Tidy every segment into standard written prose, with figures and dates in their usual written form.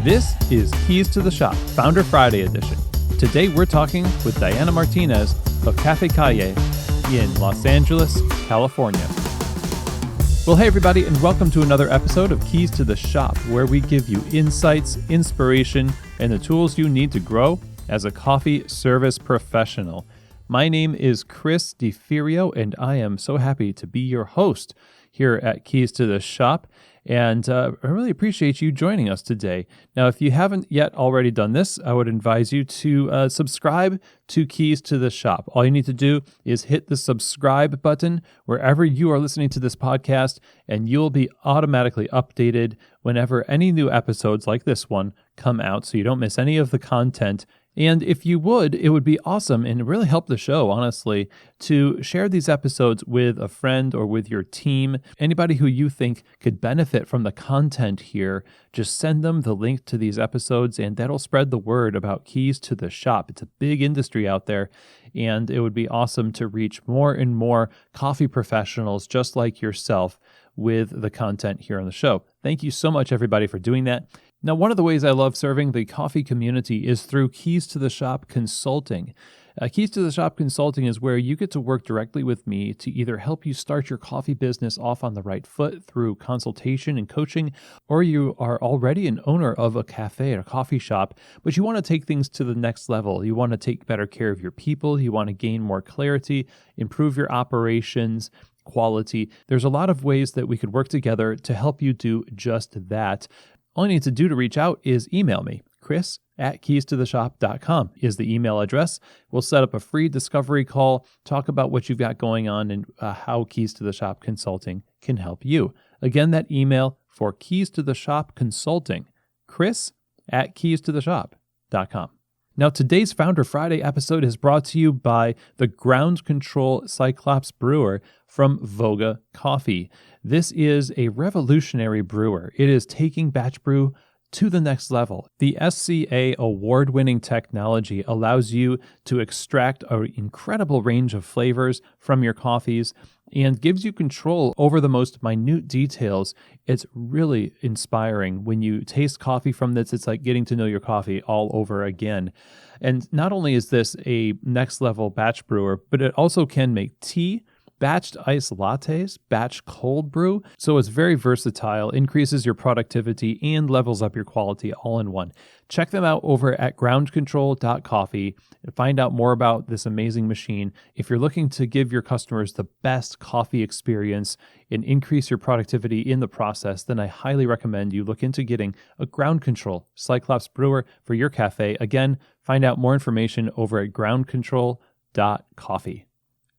This is Keys to the Shop, Founder Friday edition. Today we're talking with Diana Martinez of Calle in Los Angeles, California. Well, hey everybody, and welcome to another episode of Keys to the Shop, where we give you insights, inspiration, and the tools you need to grow as a coffee service professional. My name is Chris DeFirio, and I am so happy to be your host here at Keys to the Shop. And I really appreciate you joining us today. Now, if you haven't yet already done this, I would advise you to subscribe to Keys to the Shop. All you need to do is hit the subscribe button wherever you are listening to this podcast, and you'll be automatically updated whenever any new episodes like this one come out, so you don't miss any of the content. And if you would, it would be awesome and really help the show, honestly, to share these episodes with a friend or with your team. Anybody who you think could benefit from the content here, just send them the link to these episodes and that'll spread the word about Keys to the Shop. It's a big industry out there, and it would be awesome to reach more and more coffee professionals just like yourself with the content here on the show. Thank you so much, everybody, for doing that. Now, one of the ways I love serving the coffee community is through Keys to the Shop Consulting. Keys to the Shop Consulting is where you get to work directly with me to either help you start your coffee business off on the right foot through consultation and coaching, or you are already an owner of a cafe or a coffee shop, but you want to take things to the next level. You want to take better care of your people. You want to gain more clarity, improve your operations, quality. There's a lot of ways that we could work together to help you do just that. All you need to do to reach out is email me. Chris@keystotheshop.com is the email address. We'll set up a free discovery call, talk about what you've got going on, and how Keys to the Shop Consulting can help you. Again, that email for Keys to the Shop Consulting, Chris@keystotheshop.com. Now, today's Founder Friday episode is brought to you by the Ground Control Cyclops Brewer from Voga Coffee. This is a revolutionary brewer. It is taking batch brew to the next level. The SCA award-winning technology allows you to extract an incredible range of flavors from your coffees and gives you control over the most minute details. It's really inspiring. When you taste coffee from this, it's like getting to know your coffee all over again. And not only is this a next level batch brewer, but it also can make tea, batched iced lattes, batch cold brew. So it's very versatile, increases your productivity, and levels up your quality all in one. Check them out over at groundcontrol.coffee and find out more about this amazing machine. If you're looking to give your customers the best coffee experience and increase your productivity in the process, then I highly recommend you look into getting a Ground Control Cyclops brewer for your cafe. Again, find out more information over at groundcontrol.coffee.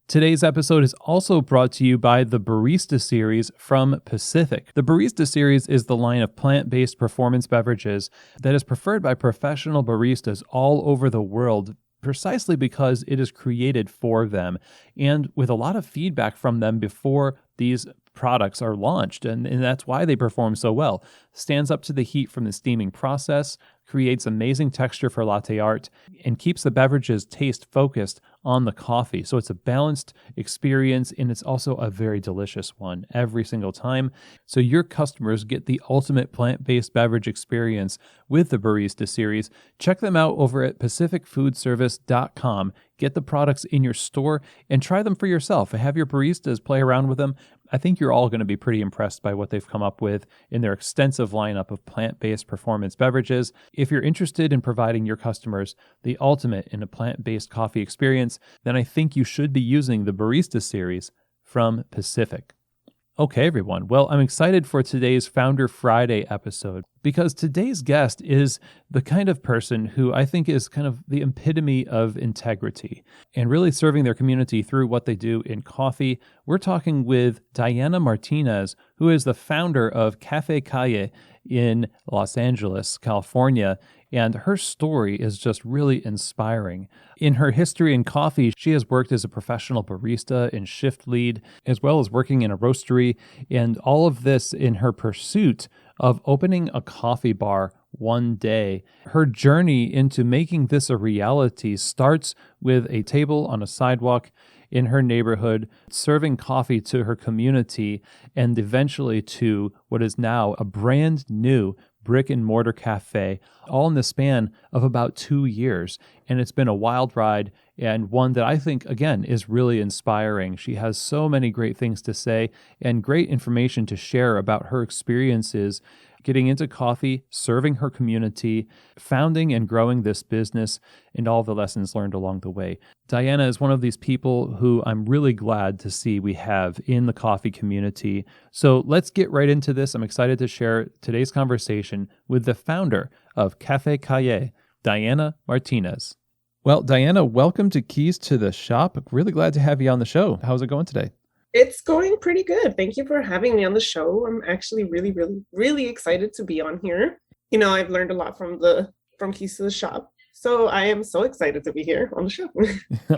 Today's episode is also brought to you by the Barista Series from Pacific. The Barista Series is the line of plant-based performance beverages that is preferred by professional baristas all over the world, precisely because it is created for them and with a lot of feedback from them before these products are launched, and that's why they perform so well. Stands up to the heat from the steaming process, creates amazing texture for latte art, and keeps the beverages taste focused on the coffee. So it's a balanced experience, and it's also a very delicious one every single time. So your customers get the ultimate plant-based beverage experience with the Barista Series. Check them out over at pacificfoodservice.com. Get the products in your store and try them for yourself. Have your baristas play around with them. I think you're all going to be pretty impressed by what they've come up with in their extensive lineup of plant-based performance beverages. If you're interested in providing your customers the ultimate in a plant-based coffee experience, then I think you should be using the Barista Series from Pacific. Okay, everyone. Well, I'm excited for today's Founder Friday episode because today's guest is the kind of person who I think is kind of the epitome of integrity and really serving their community through what they do in coffee. We're talking with Diana Martinez, who is the founder of Calle in Los Angeles, California, and her story is just really inspiring. In her history in coffee, she has worked as a professional barista and shift lead, as well as working in a roastery, and all of this in her pursuit of opening a coffee bar one day. Her journey into making this a reality starts with a table on a sidewalk in her neighborhood, serving coffee to her community, and eventually to what is now a brand new brick and mortar cafe, all in the span of about 2 years. And it's been a wild ride, and one that I think, again, is really inspiring. She has so many great things to say and great information to share about her experiences getting into coffee, serving her community, founding and growing this business, and all the lessons learned along the way. Diana is one of these people who I'm really glad to see we have in the coffee community. So let's get right into this. I'm excited to share today's conversation with the founder of Calle, Diana Martinez. Well, Diana, welcome to Keys to the Shop. Really glad to have you on the show. How's it going today? It's going pretty good. Thank you for having me on the show. I'm actually really excited to be on here. I've learned a lot from Keys to the Shop. So I am so excited to be here on the show.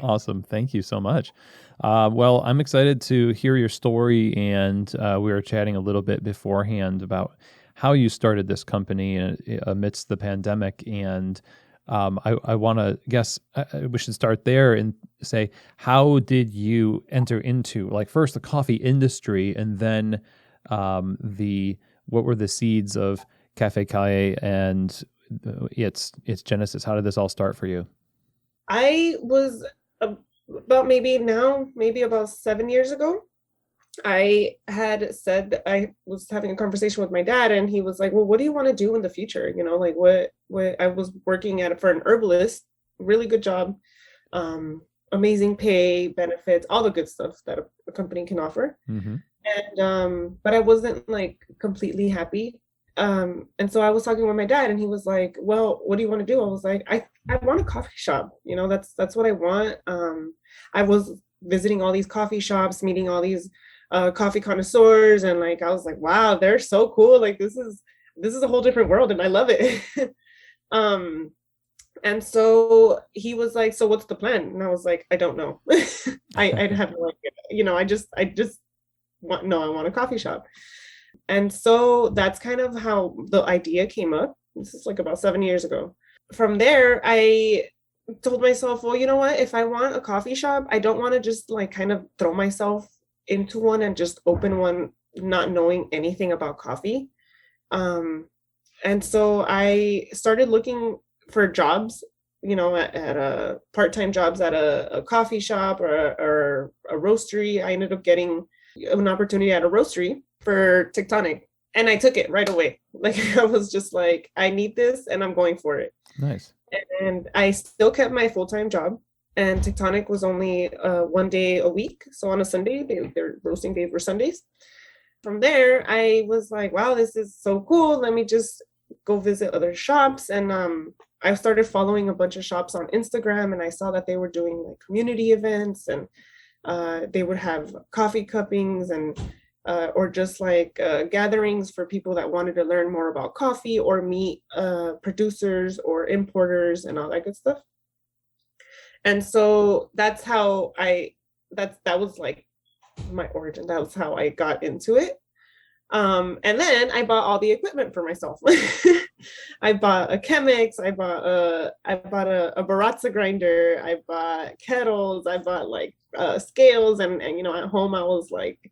Awesome. Thank you so much. Well, I'm excited to hear your story, and we were chatting a little bit beforehand about how you started this company amidst the pandemic, and I want to guess we should start there and say, how did you enter into, like, first the coffee industry, and then what were the seeds of Calle and its genesis? How did this all start for you? I was maybe about 7 years ago. I had said that I was having a conversation with my dad, and he was like, well, what do you want to do in the future? Like what I was working for an herbalist, really good job, amazing pay, benefits, all the good stuff that a company can offer. Mm-hmm. And but I wasn't like completely happy. And so I was talking with my dad, and he was like, well, what do you want to do? I was like, I want a coffee shop. That's what I want. I was visiting all these coffee shops, meeting all these coffee connoisseurs, and like I was like, wow, they're so cool. Like this is a whole different world, and I love it. And so he was like, so what's the plan? And I was like, I don't know. I have no idea. I want a coffee shop. And so that's kind of how the idea came up. This is like about 7 years ago. From there, I told myself, well, you know what? If I want a coffee shop, I don't want to just like kind of throw myself into one and just open one, not knowing anything about coffee. And so I started looking for jobs, at a part-time jobs at a coffee shop or a roastery. I ended up getting an opportunity at a roastery for Tectonic, and I took it right away. Like I was just like, I need this, and I'm going for it. Nice. And I still kept my full-time job, and Tectonic was only 1 day a week. So on a Sunday, their roasting days were Sundays. From there, I was like, wow, this is so cool. Let me just go visit other shops. And I started following a bunch of shops on Instagram, and I saw that they were doing like community events, and they would have coffee cuppings and or just like gatherings for people that wanted to learn more about coffee or meet producers or importers and all that good stuff. And so that's how that was like my origin. That was how I got into it. And then I bought all the equipment for myself. I bought a Chemex, I bought a Baratza grinder, I bought kettles, I bought like scales, and at home I was like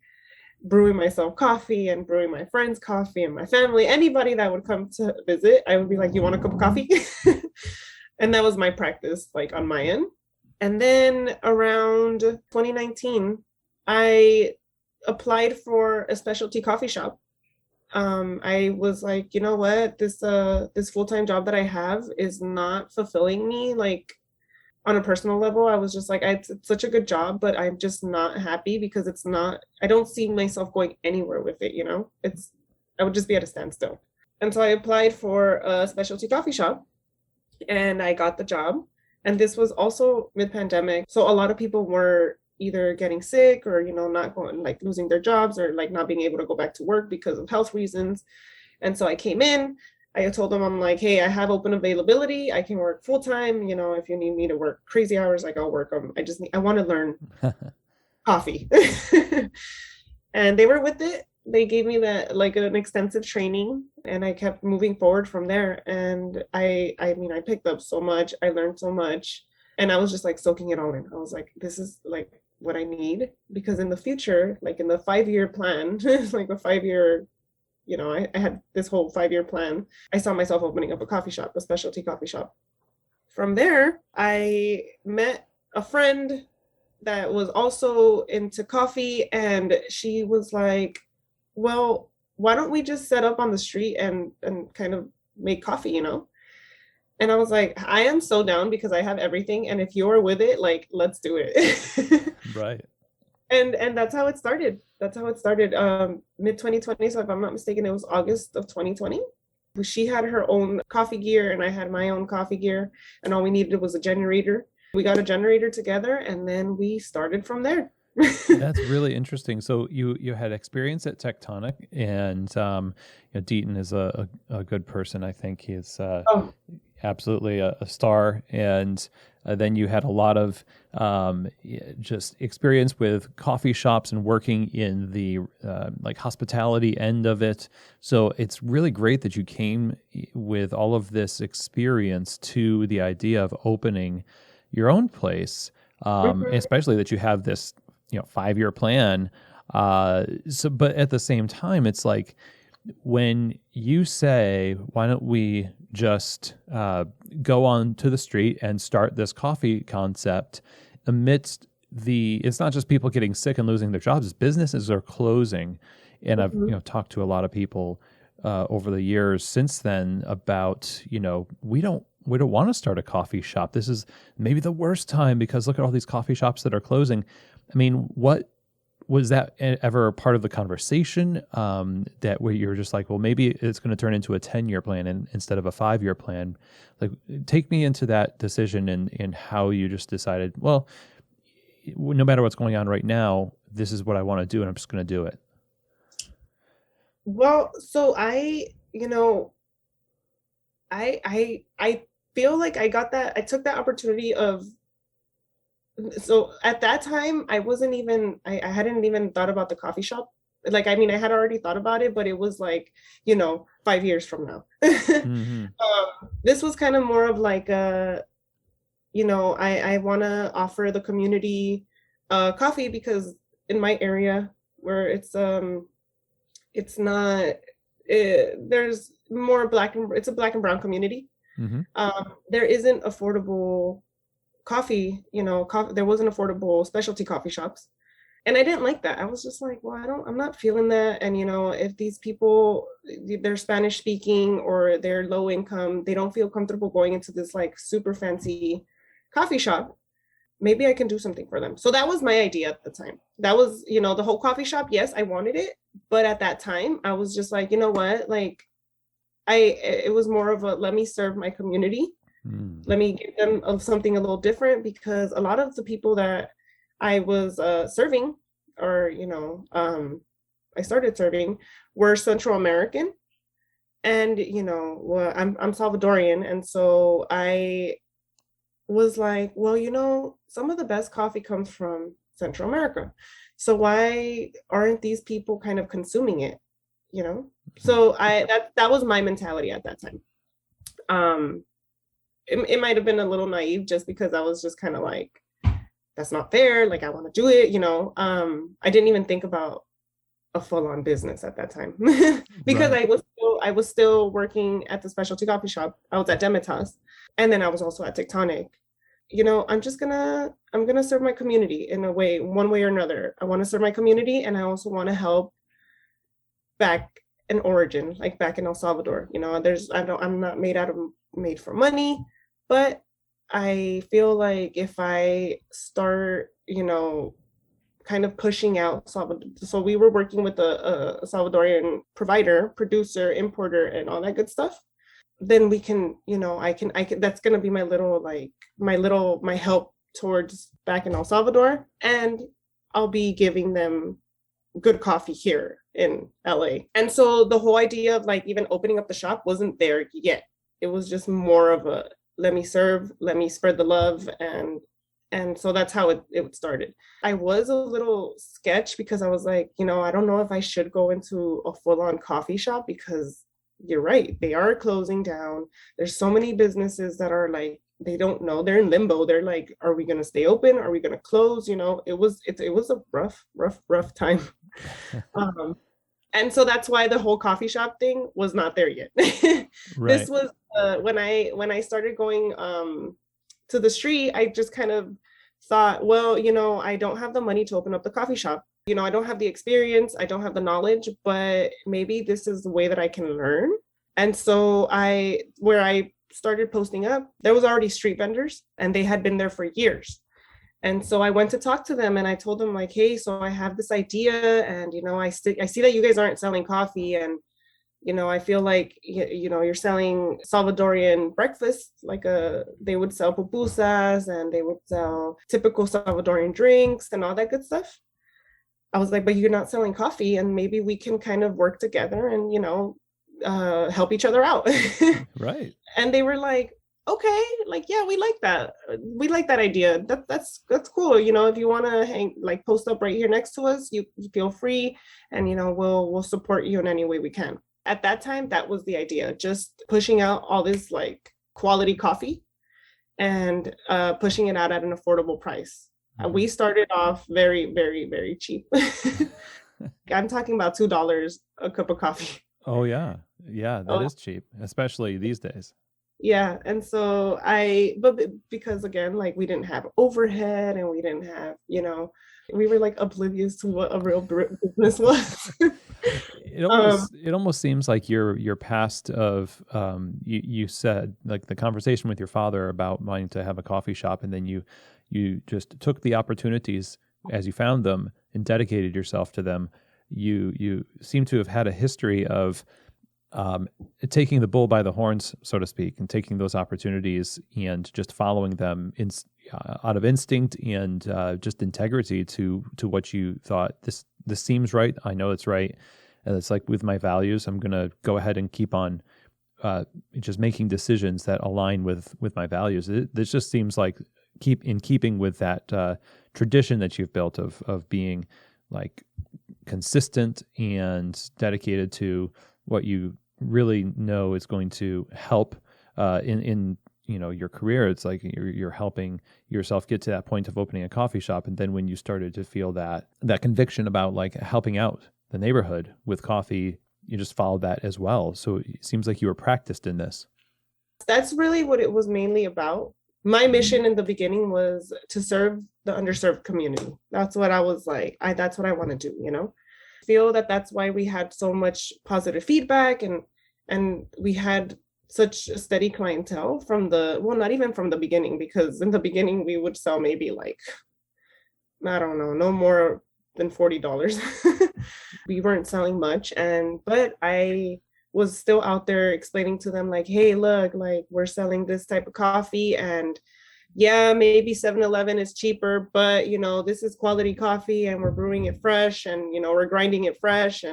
brewing myself coffee and brewing my friends coffee and my family. Anybody that would come to visit, I would be like, you want a cup of coffee? And that was my practice, like on my end. And then around 2019, I applied for a specialty coffee shop. I was like, you know what, this full-time job that I have is not fulfilling me, like on a personal level. I was just like, it's such a good job, but I'm just not happy because I don't see myself going anywhere with it. I would just be at a standstill. And so I applied for a specialty coffee shop, and I got the job. And this was also mid-pandemic. So a lot of people were either getting sick or, not going, like losing their jobs or like not being able to go back to work because of health reasons. And so I came in, I told them, I'm like, hey, I have open availability. I can work full time. If you need me to work crazy hours, like I'll work them. I want to learn coffee. And they were with it. They gave me that like an extensive training, and I kept moving forward from there. And I picked up so much. I learned so much, and I was just like soaking it all in. I was like, this is like what I need, because in the future, like in the 5-year plan, like a 5-year I had this whole 5-year plan. I saw myself opening up a coffee shop, a specialty coffee shop. From there, I met a friend that was also into coffee, and she was like, well, why don't we just set up on the street and kind of make coffee, And I was like, I am so down because I have everything, and if you're with it, like, let's do it. Right. And that's how it started. That's how it started. Mid 2020, so if I'm not mistaken, it was August of 2020. She had her own coffee gear and I had my own coffee gear, and all we needed was a generator. We got a generator together, and then we started from there. That's really interesting. So you had experience at Tectonic, and Deaton is a good person. I think he's Oh, absolutely a star. And then you had a lot of just experience with coffee shops and working in the like hospitality end of it. So it's really great that you came with all of this experience to the idea of opening your own place, especially that you have this 5-year plan. But at the same time, it's like when you say, why don't we just go on to the street and start this coffee concept amidst it's not just people getting sick and losing their jobs, it's businesses are closing. And I've talked to a lot of people over the years since then about, we don't want to start a coffee shop. This is maybe the worst time because look at all these coffee shops that are closing. I mean, what was that ever part of the conversation that where you're just like, well, maybe it's going to turn into a 10-year plan instead of a 5-year plan? Like, take me into that decision and how you just decided, well, no matter what's going on right now, this is what I want to do and I'm just going to do it. well, so I feel like I took that opportunity of, so at that time I wasn't even, I hadn't even thought about the coffee shop. Like, I mean, I had already thought about it, but it was like, 5 years from now. Mm-hmm. This was kind of more of like I want to offer the community coffee, because in my area where it's not, there's more it's a black and brown community. Mm-hmm. There isn't affordable coffee, there wasn't affordable specialty coffee shops. And I didn't like that. I was just like, well, I'm not feeling that. And, if these people, they're Spanish speaking or they're low income, they don't feel comfortable going into this like super fancy coffee shop, maybe I can do something for them. So that was my idea at the time. That was, the whole coffee shop. Yes, I wanted it. But at that time, I was just like, you know what? Like, it was more of a, let me serve my community. Let me give them something a little different, because a lot of the people that I was serving, or I started serving, were Central American, and well, I'm Salvadorian, and so I was like, well, some of the best coffee comes from Central America, so why aren't these people kind of consuming it? So that was my mentality at that time. It might have been a little naive, just because I was just kind of like, that's not fair. Like, I want to do it, I didn't even think about a full-on business at that time because Right. I was still working at the specialty coffee shop. I was at Demitas, and then I was also at Tectonic. I'm gonna serve my community in one way or another. I want to serve my community, and I also want to help back in origin, like back in El Salvador. I'm not made for money, but I feel like if I start, kind of pushing out Salvador. So we were working with a Salvadorian provider, producer, importer, and all that good stuff. Then we can, I can, that's going to be my help towards back in El Salvador. And I'll be giving them good coffee here in LA. And so the whole idea of like even opening up the shop wasn't there yet. It was just more of a, let me serve, let me spread the love. And so that's how it started. I was a little sketched because I was like, I don't know if I should go into a full-on coffee shop, because you're right, they are closing down. There's so many businesses that are like, they don't know, they're in limbo. They're like, are we going to stay open? Are we going to close? It was a rough time. And so that's why the whole coffee shop thing was not there yet. This Right. was when I started going to the street. I just kind of thought, well, I don't have the money to open up the coffee shop. I don't have the experience, I don't have the knowledge, but maybe this is the way that I can learn. And so where I started posting up, there was already street vendors and they had been there for years. And so I went to talk to them and I told them like, hey, so I have this idea and, I see that you guys aren't selling coffee and, I feel like, you're selling Salvadorian breakfast, like they would sell pupusas and they would sell typical Salvadorian drinks and all that good stuff. I was like, but you're not selling coffee and maybe we can kind of work together and, help each other out. Right. And they were like, okay, like, yeah, we like that. We like that idea. That's cool. If you want to post up right here next to us, you feel free and, we'll support you in any way we can. At that time, that was the idea, just pushing out all this like quality coffee and pushing it out at an affordable price. We started off very, very, very cheap. I'm talking about $2 a cup of coffee. Oh yeah. Yeah, that is cheap, especially these days. Yeah. And so but because again, like we didn't have overhead and we didn't have, we were like oblivious to what a real business was. It almost seems like your past of you said like the conversation with your father about wanting to have a coffee shop, and then you just took the opportunities as you found them and dedicated yourself to them. You seem to have had a history of taking the bull by the horns, so to speak, and taking those opportunities and just following them out of instinct and just integrity to what you thought. This seems right. I know it's right. And it's like with my values, I'm going to go ahead and keep on just making decisions that align with my values. This just seems like in keeping with that tradition that you've built of being like consistent and dedicated to what you really know is going to help in your career. It's like you're helping yourself get to that point of opening a coffee shop, and then when you started to feel that conviction about like helping out the neighborhood with coffee, you just followed that as well. So it seems like you were practiced in this. That's really what it was mainly about. My mission in the beginning was to serve the underserved community. That's what I was like. That's what I want to do, Feel that's why we had so much positive feedback and we had such a steady clientele from not even from the beginning, because in the beginning we would sell maybe like, I don't know, no more than $40. We weren't selling much, but I was still out there explaining to them like, hey, look, like we're selling this type of coffee, and yeah, maybe 7-Eleven is cheaper, but this is quality coffee and we're brewing it fresh and we're grinding it fresh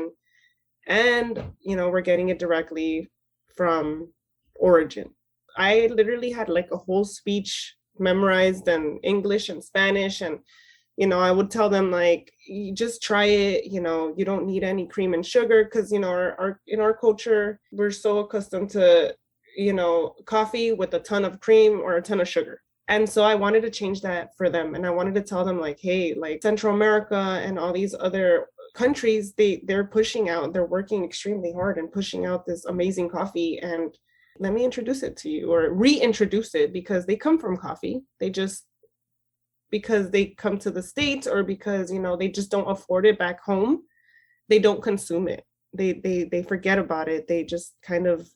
and we're getting it directly from origin. I literally had like a whole speech memorized in English and Spanish, and I would tell them like, you just try it, you don't need any cream and sugar, because our in our culture we're so accustomed to coffee with a ton of cream or a ton of sugar. And so I wanted to change that for them, and I wanted to tell them like, hey, like Central America and all these other countries, they're pushing out, they're working extremely hard and pushing out this amazing coffee, and let me introduce it to you, or reintroduce it, because they come from coffee. Because they come to the States, or because they just don't afford it back home, they don't consume it. They forget about it. They just kind of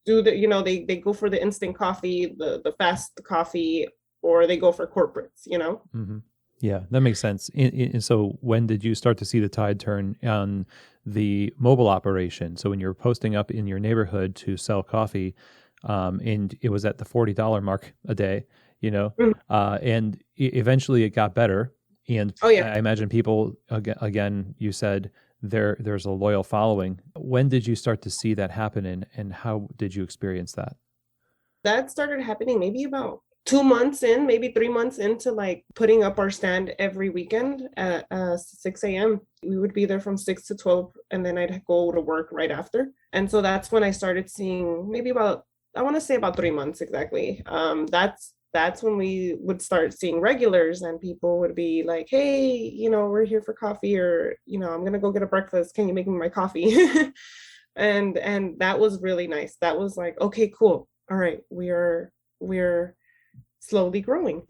do they go for the instant coffee, the fast coffee, or they go for corporates. Mm-hmm. Yeah, that makes sense. And so when did you start to see the tide turn on the mobile operation? So when you're posting up in your neighborhood to sell coffee, and it was at the $40 mark a day, and eventually it got better. And oh yeah, I imagine people, again, you said there's a loyal following. When did you start to see that happen, and how did you experience that? That started happening maybe about 2 months in, maybe 3 months into like putting up our stand every weekend at 6 a.m. We would be there from 6 to 12, and then I'd go to work right after. And so that's when I started seeing, maybe about, I want to say about 3 months exactly. That's that's when we would start seeing regulars, and people would be like, hey, we're here for coffee, or I'm gonna go get a breakfast, can you make me my coffee? And that was really nice. That was like, okay, cool, all right, we're slowly growing.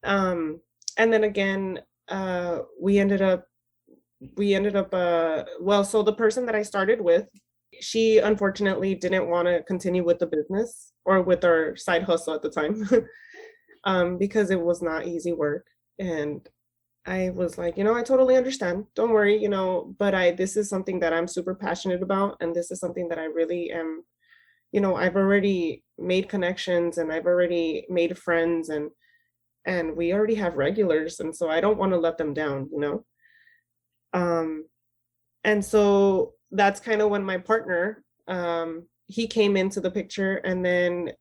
And then again, so the person that I started with, she unfortunately didn't want to continue with the business or with our side hustle at the time. Because it was not easy work. And I was like, I totally understand. Don't worry, but this is something that I'm super passionate about. And this is something that I really am, I've already made connections, and I've already made friends, and we already have regulars. And so I don't want to let them down. And so that's kind of when my partner, he came into the picture, and then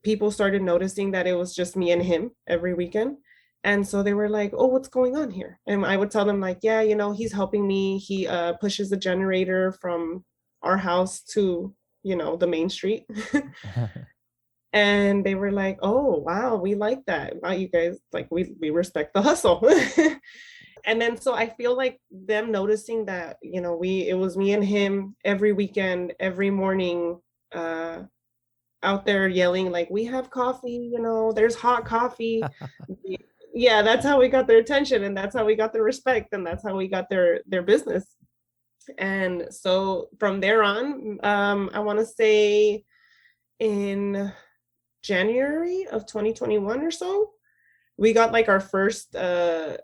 people started noticing that it was just me and him every weekend. And so they were like, oh, what's going on here? And I would tell them like, yeah, he's helping me. He pushes the generator from our house to, the main street. And they were like, oh, wow, we like that. Wow, you guys, like, we respect the hustle. And then so I feel like them noticing that, it was me and him every weekend, every morning, out there yelling like, we have coffee, there's hot coffee. Yeah, that's how we got their attention, and that's how we got their respect, and that's how we got their business. And so from there on, I want to say in January of 2021 or so, we got like our first January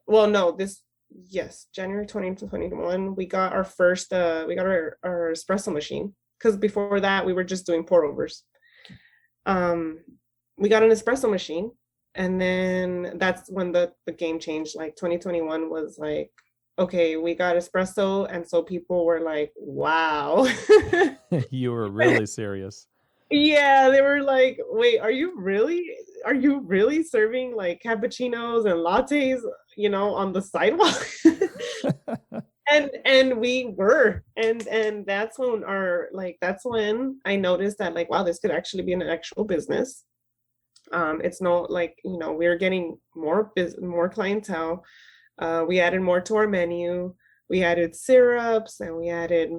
2021, we got our first our espresso machine, because before that we were just doing pour overs. We got an espresso machine, and then that's when the game changed. Like 2021 was like, okay, we got espresso, and so people were like, wow. You were really serious. Yeah, they were like, wait, are you really serving like cappuccinos and lattes, on the sidewalk? And we were, and that's when I noticed that, like, wow, this could actually be an actual business. It's not like, we're getting more clientele. We added more to our menu. We added syrups, and we added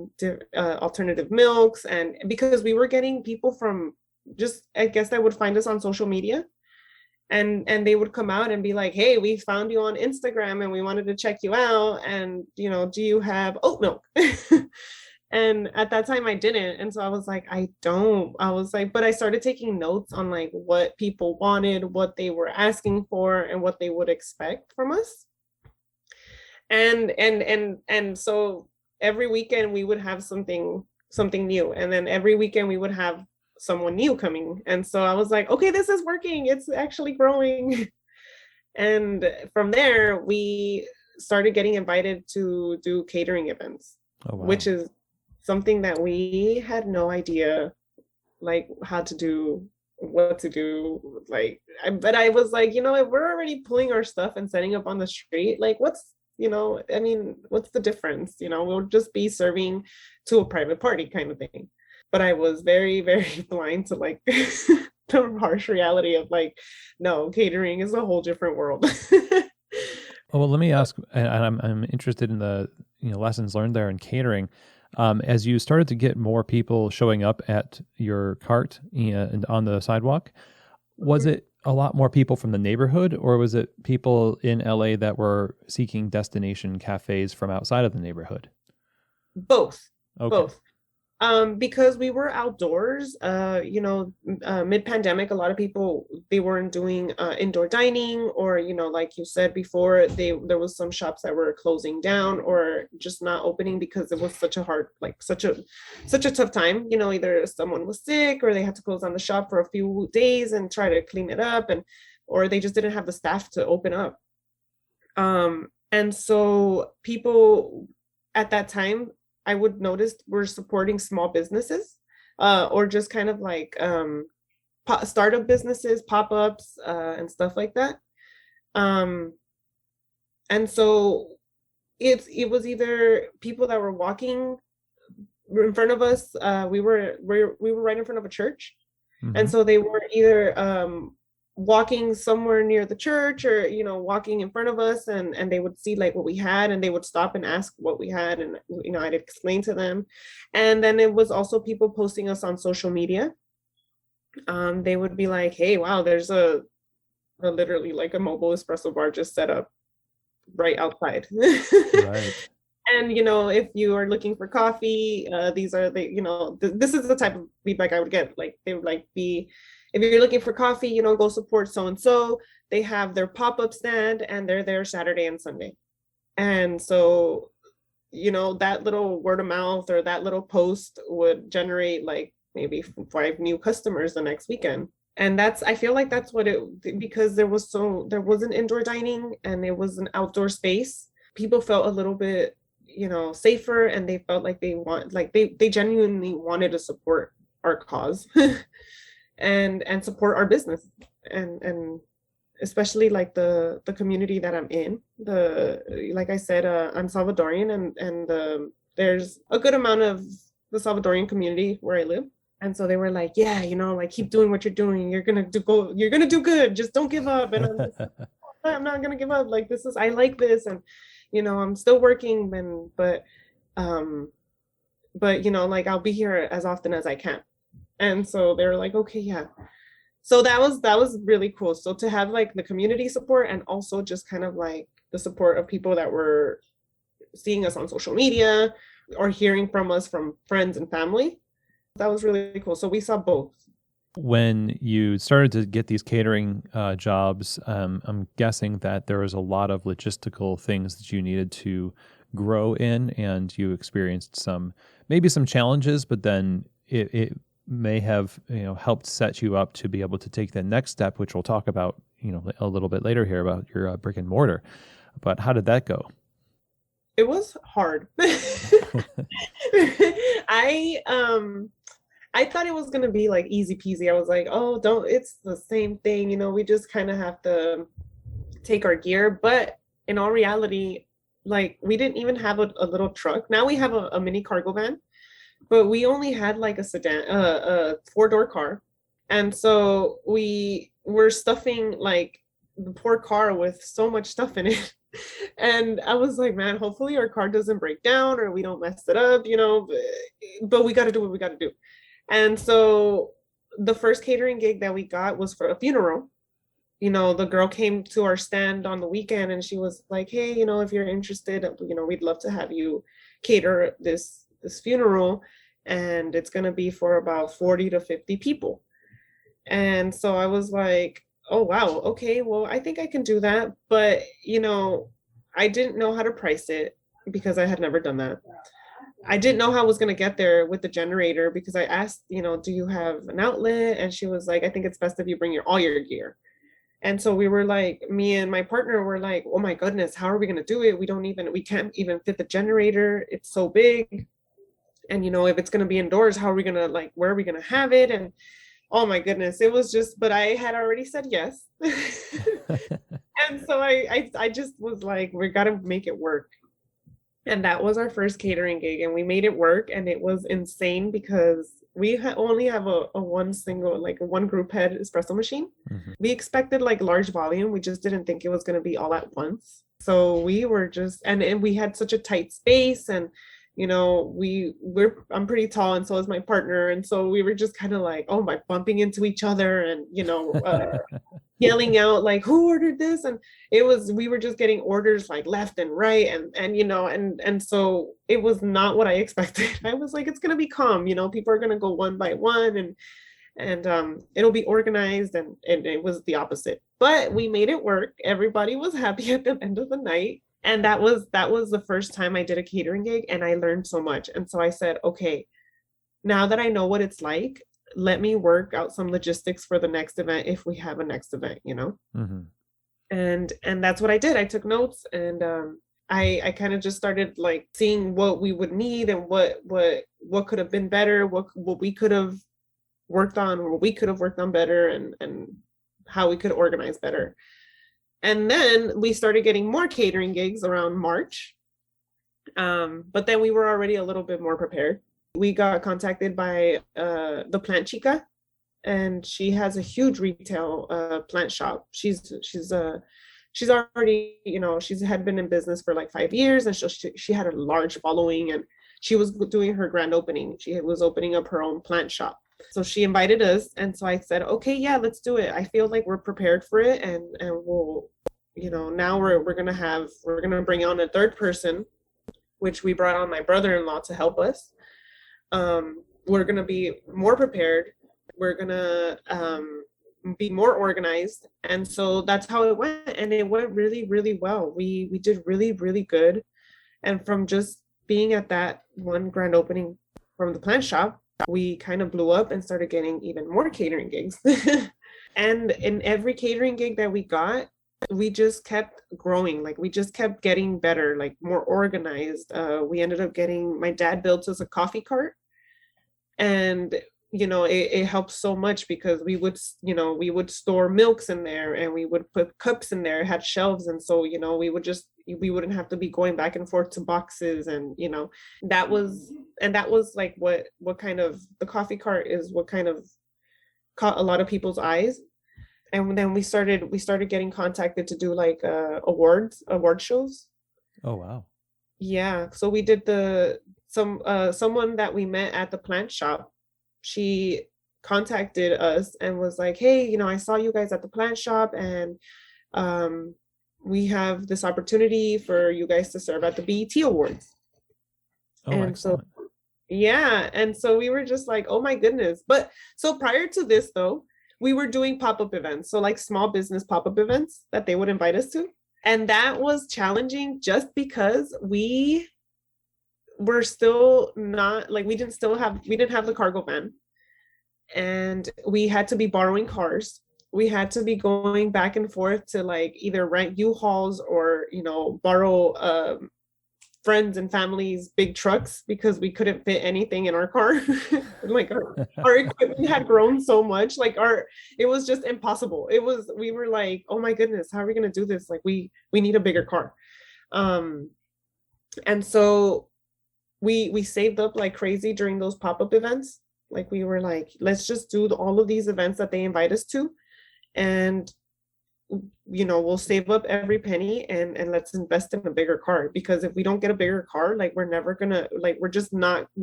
alternative milks, and because we were getting people from, just, I guess, that would find us on social media, and they would come out and be like, hey, we found you on Instagram and we wanted to check you out, and do you have oat milk? And at that time I didn't, and so I was like, but I started taking notes on like what people wanted, what they were asking for, and what they would expect from us. And so every weekend we would have something new, and then every weekend we would have someone new coming. And so I was like, okay, this is working, it's actually growing. And from there we started getting invited to do catering events. Oh, wow. Which is something that we had no idea like how to do, what to do. But I was like, if we're already pulling our stuff and setting up on the street, like what's the difference? We'll just be serving to a private party kind of thing. But I was very, very blind to like the harsh reality of like, no, catering is a whole different world. Well, let me ask, and I'm interested in the lessons learned there in catering. As you started to get more people showing up at your cart and on the sidewalk, was it a lot more people from the neighborhood, or was it people in LA that were seeking destination cafes from outside of the neighborhood? Both. Okay. Both. Because we were outdoors, mid-pandemic, a lot of people, they weren't doing indoor dining, or, like you said before, there was some shops that were closing down or just not opening because it was such a tough time. Either someone was sick, or they had to close down the shop for a few days and try to clean it up, or they just didn't have the staff to open up. And so people at that time, I would notice, we're supporting small businesses, or just kind of like startup businesses, pop-ups, and stuff like that. And so it was either people that were walking in front of us. We were right in front of a church. Mm-hmm. And so they were either walking somewhere near the church, or walking in front of us, and they would see like what we had, and they would stop and ask what we had, and I'd explain to them. And then it was also people posting us on social media. They would be like, hey, wow, there's a literally like a mobile espresso bar just set up right outside. Right. And if you are looking for coffee, these are the this is the type of feedback I would get. Like they would like be, if you're looking for coffee, go support so and so. They have their pop-up stand and they're there Saturday and Sunday. And so that little word of mouth or that little post would generate like maybe 5 new customers the next weekend. And I feel like that's what because there wasn't indoor dining and it was an outdoor space. People felt a little bit safer, and they felt like they genuinely wanted to support our cause and support our business, and especially like the community that I'm in. Like I said, I'm Salvadorian, and there's a good amount of the Salvadorian community where I live. And so they were like, yeah, like keep doing what you're doing. You're gonna do good. Just don't give up. And I'm not gonna give up. Like I like this, and I'm still working, but like I'll be here as often as I can. And so they were like, okay, yeah. So that was really cool. So to have like the community support, and also just kind of like the support of people that were seeing us on social media or hearing from us from friends and family, that was really cool. So we saw both. When you started to get these catering jobs, I'm guessing that there was a lot of logistical things that you needed to grow in, and you experienced maybe some challenges, but then it may have helped set you up to be able to take the next step, which we'll talk about a little bit later here about your brick and mortar. But how did that go? It was hard. I thought it was gonna be like easy peasy. I was like, oh, it's the same thing, we just kind of have to take our gear. But in all reality, like we didn't even have a little truck. Now we have a mini cargo van, but we only had like a sedan, a 4-door car. And so we were stuffing like the poor car with so much stuff in it. And I was like, man, hopefully our car doesn't break down or we don't mess it up, but we got to do what we got to do. And so the first catering gig that we got was for a funeral. The girl came to our stand on the weekend and she was like, hey, if you're interested, we'd love to have you cater this funeral. And it's going to be for about 40 to 50 people. And so I was like, oh, wow. Okay, well, I think I can do that. But, I didn't know how to price it because I had never done that. I didn't know how I was going to get there with the generator because I asked, do you have an outlet? And she was like, I think it's best if you bring all your gear. And so we were like, me and my partner were like, oh my goodness, how are we going to do it? We can't even fit the generator. It's so big. And, if it's going to be indoors, how are we going to where are we going to have it? And oh my goodness, it was just, but I had already said yes. And so I just was like, we got to make it work. And that was our first catering gig, and we made it work. And it was insane because we only have a one group head espresso machine. Mm-hmm. We expected like large volume. We just didn't think it was going to be all at once. So we were just, and we had such a tight space, and I'm pretty tall, and so is my partner. And so we were just kind of like, oh my, bumping into each other and, yelling out like, who ordered this? And we were just getting orders like left and right. And so it was not what I expected. I was like, it's going to be calm, people are going to go one by one and it'll be organized. And it was the opposite, but we made it work. Everybody was happy at the end of the night. And that was the first time I did a catering gig, and I learned so much. And so I said, okay, now that I know what it's like, let me work out some logistics for the next event if we have a next event, Mm-hmm. And that's what I did. I took notes, and I kind of just started like seeing what we would need and what could have been better, what we could have worked on, or we could have worked on better, and how we could organize better. And then we started getting more catering gigs around March. But then we were already a little bit more prepared. We got contacted by the Plant Chica, and she has a huge retail plant shop. She's already, she's had been in business for like 5 years, and she had a large following, and she was doing her grand opening. She was opening up her own plant shop. So she invited us, and so I said, okay, yeah, let's do it. I feel like we're prepared for it, and we'll, now we're gonna bring on a third person, which we brought on my brother-in-law to help us. We're gonna be more prepared. We're gonna be more organized, and so that's how it went, and it went really, really well. We did really, really good, and from just being at that one grand opening from the plant shop, we kind of blew up and started getting even more catering gigs. And in every catering gig that we got, we just kept growing. Like, we just kept getting better, like more organized. We ended up getting, my dad built us a coffee cart, and it helps so much because we would store milks in there, and we would put cups in there. It had shelves, and so we wouldn't have to be going back and forth to boxes, and that was like what kind of, the coffee cart is what kind of caught a lot of people's eyes. And then we started getting contacted to do like award shows. Oh, wow. Yeah, so we did someone that we met at the plant shop, she contacted us and was like, hey, I saw you guys at the plant shop, and we have this opportunity for you guys to serve at the BET Awards. Oh, And excellent. so, yeah, and so we were just like, oh my goodness. But so prior to this though, we were doing pop-up events, so like small business pop-up events that they would invite us to, and that was challenging just because we were still not like, we didn't have the cargo van, and we had to be borrowing cars. We had to be going back and forth to like either rent U-Hauls or borrow friends and families big trucks, because we couldn't fit anything in our car. Like our equipment had grown so much, like it was just impossible. We were like, oh my goodness, how are we going to do this? Like we need a bigger car. And so we saved up like crazy during those pop-up events. Like we were like, let's just do all of these events that they invite us to, and we'll save up every penny, and let's invest in a bigger car, because if we don't get a bigger car, like we're never gonna, like we're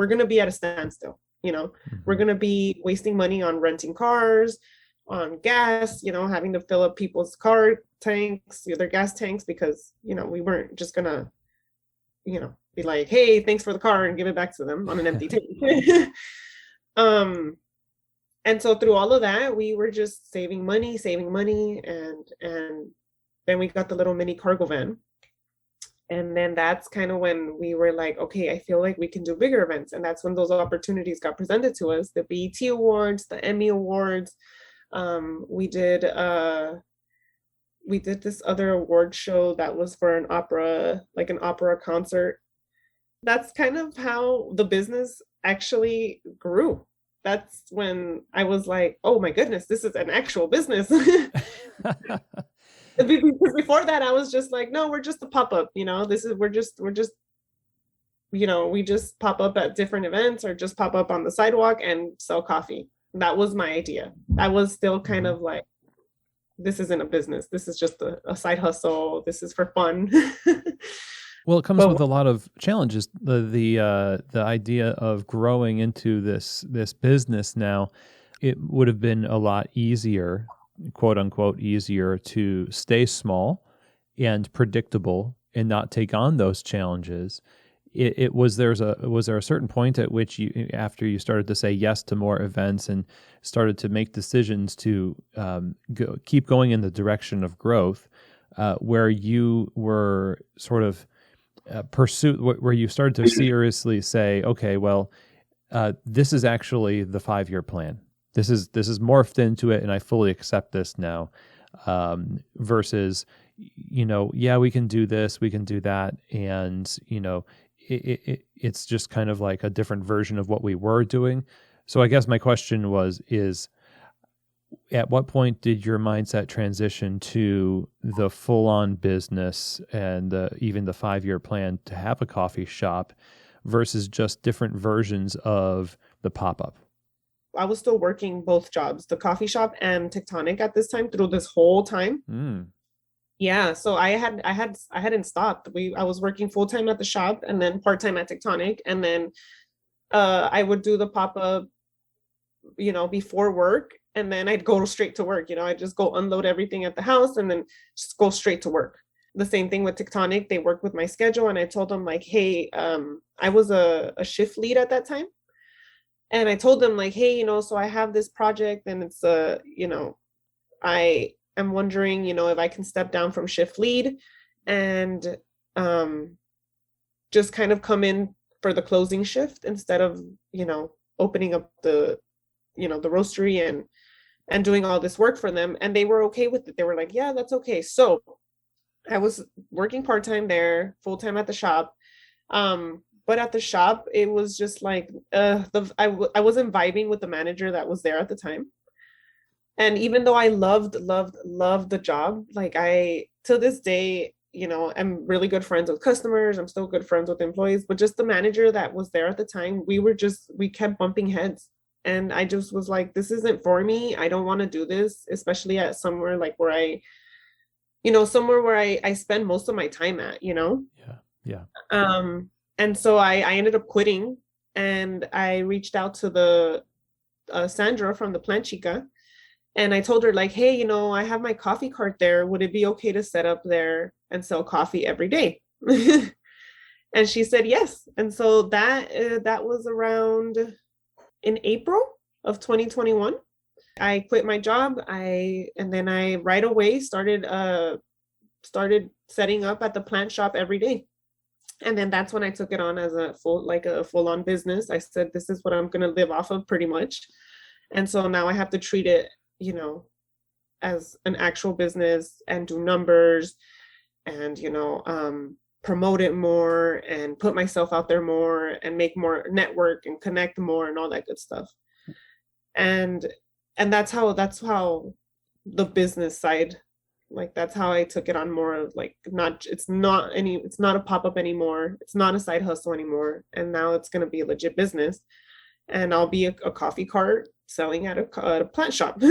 gonna be at a standstill. We're gonna be wasting money on renting cars, on gas, having to fill up people's car tanks, their gas tanks, because we weren't just gonna be like, hey, thanks for the car, and give it back to them on an empty tank. And so through all of that, we were just saving money, and then we got the little mini cargo van. And then that's kind of when we were like, okay, I feel like we can do bigger events. And that's when those opportunities got presented to us, the BET Awards, the Emmy Awards. We did this other award show that was for an opera, like an opera concert. That's kind of how the business actually grew. That's when I was like, oh my goodness, this is an actual business. Because before that, I was just like, no, we're just a pop-up, we're just we just pop up at different events, or just pop up on the sidewalk and sell coffee. That was my idea. I was still kind of like, this isn't a business. This is just a side hustle. This is for fun. Well, it comes with a lot of challenges. The idea of growing into this business now, it would have been a lot easier, quote unquote, easier to stay small and predictable and not take on those challenges. Was there a certain point at which after you started to say yes to more events and started to make decisions to keep going in the direction of growth, where you were sort of where you started to seriously say, okay, well, this is actually the 5-year plan. This is morphed into it, and I fully accept this now. Versus, yeah, we can do this, we can do that, and it's just kind of like a different version of what we were doing. So I guess my question is at what point did your mindset transition to the full-on business and even the 5-year plan to have a coffee shop versus just different versions of the pop-up? still working both jobs, the coffee shop and Tectonic at this time through this whole time. Mm. Yeah, so I hadn't stopped. I was working full time at the shop and then part time at Tectonic, and then I would do the pop up, before work, and then I'd go straight to work. I'd just go unload everything at the house and then just go straight to work. The same thing with Tectonic. They worked with my schedule, and I told them like, hey, I was a shift lead at that time, and I told them like, hey, so I have this project, and it's I am wondering, if I can step down from shift lead and just kind of come in for the closing shift instead of, opening up the roastery and doing all this work for them. And they were okay with it. They were like, yeah, that's okay. So I was working part-time there, full-time at the shop. But at the shop, it was just like, I wasn't vibing with the manager that was there at the time. And even though I loved the job, like to this day, I'm really good friends with customers. I'm still good friends with employees, but just the manager that was there at the time, we kept bumping heads. And I just was like, this isn't for me. I don't want to do this, especially at somewhere like where somewhere where I spend most of my time at. Yeah. Yeah. And so I ended up quitting, and I reached out to the Sandra from the Plant Chica. And I told her like, hey, I have my coffee cart there. Would it be okay to set up there and sell coffee every day? And she said yes. And so that was around in April of 2021. I quit my job. And then I right away started setting up at the plant shop every day. And then that's when I took it on as a full-on business. I said, this is what I'm going to live off of pretty much. And so now I have to treat it, as an actual business and do numbers and, promote it more and put myself out there more and make more network and connect more and all that good stuff. And that's how the business side, like, that's how I took it on more of like, it's not a pop-up anymore. It's not a side hustle anymore. And now it's going to be a legit business, and I'll be a coffee cart selling at a plant shop.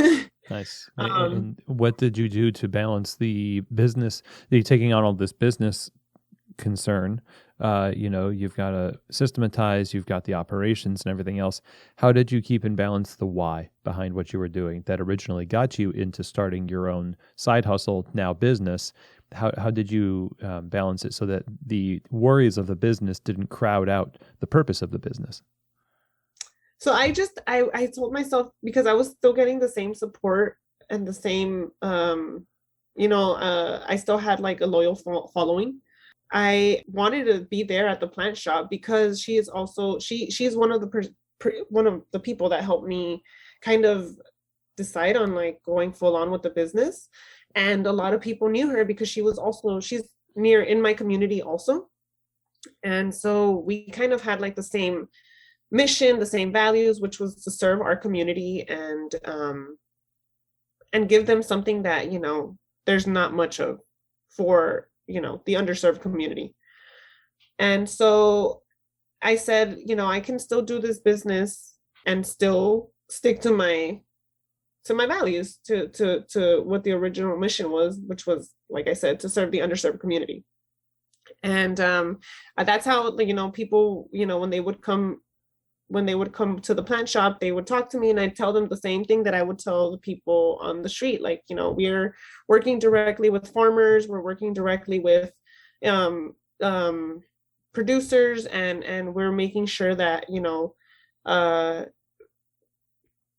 Nice. And what did you do to balance the business, taking on all this business concern? You've got to systematize, you've got the operations and everything else. How did you keep in balance the why behind what you were doing that originally got you into starting your own side hustle, now business? How did you balance it so that the worries of the business didn't crowd out the purpose of the business? So I told myself, because I was still getting the same support and the same, I still had like a loyal following. I wanted to be there at the plant shop because she is also, she's one of the people that helped me kind of decide on like going full on with the business. And a lot of people knew her because she's near in my community also. And so we kind of had like the same mission, the same values, which was to serve our community and give them something that, there's not much of for, the underserved community. And so I said, I can still do this business and still stick to my values, to what the original mission was, which was, like I said, to serve the underserved community. And that's how, people, when they would come to the plant shop, they would talk to me, and I'd tell them the same thing that I would tell the people on the street. Like, we're working directly with farmers, we're working directly with producers, and we're making sure that,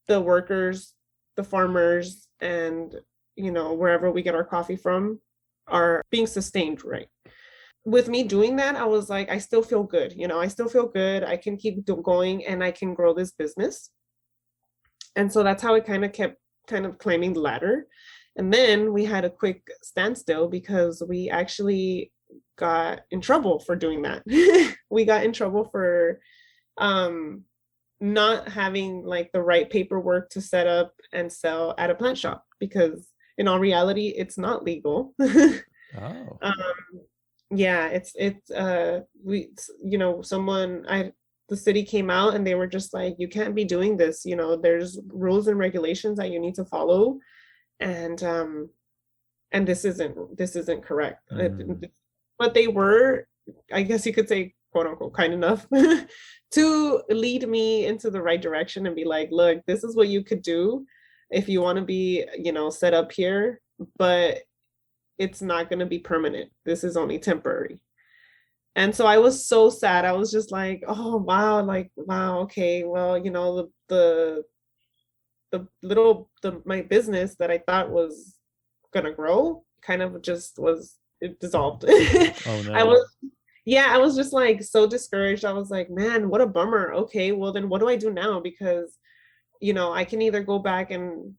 the workers, the farmers, and, wherever we get our coffee from are being sustained right. With me doing that, I was like, I still feel good. I still feel good. I can keep going and I can grow this business. And so that's how I kept climbing the ladder. And then we had a quick standstill because we actually got in trouble for doing that. We got in trouble for not having like the right paperwork to set up and sell at a plant shop, because in all reality, it's not legal. Oh. Yeah, someone, the city came out and they were just like, you can't be doing this, you know, there's rules and regulations that you need to follow, and this isn't correct. But they were, I guess you could say, quote unquote, kind enough to lead me into the right direction and be like, look, this is what you could do if you want to be, you know, set up here, but it's not going to be permanent. This is only temporary. And so I was so sad. I was just like, oh wow, like wow, okay, well, you know, my business that I thought was gonna grow kind of just was, it dissolved. Oh no. I was just like so discouraged. I was like, man, what a bummer. Okay, well then what do I do now? Because, you know, I can either go back and,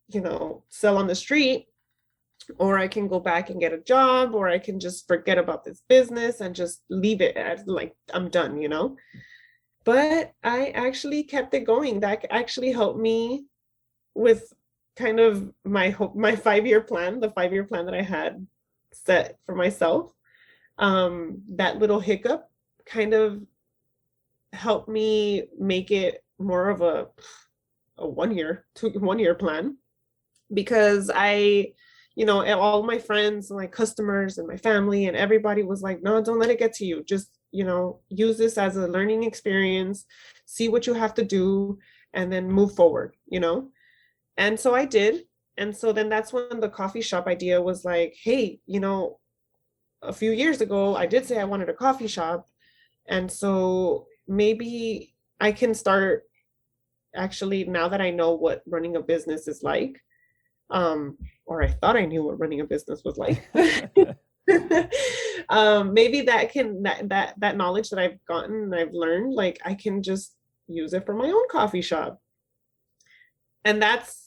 you know, sell on the street, or I can go back and get a job, or I can just forget about this business and just leave it as like I'm done, you know. But I actually kept it going. That actually helped me with kind of my 5-year plan, the 5-year plan that I had set for myself. That little hiccup kind of helped me make it more of a 1 year plan, because I, you know, all my friends and my customers and my family and everybody was like, no, don't let it get to you. Just, you know, use this as a learning experience, see what you have to do, and then move forward, you know? And so I did. And so then that's when the coffee shop idea was like, hey, you know, a few years ago, I did say I wanted a coffee shop. And so maybe I can start, actually, now that I know what running a business is like, or I thought I knew what running a business was like. Maybe that knowledge that I've gotten and I've learned, like I can just use it for my own coffee shop. And that's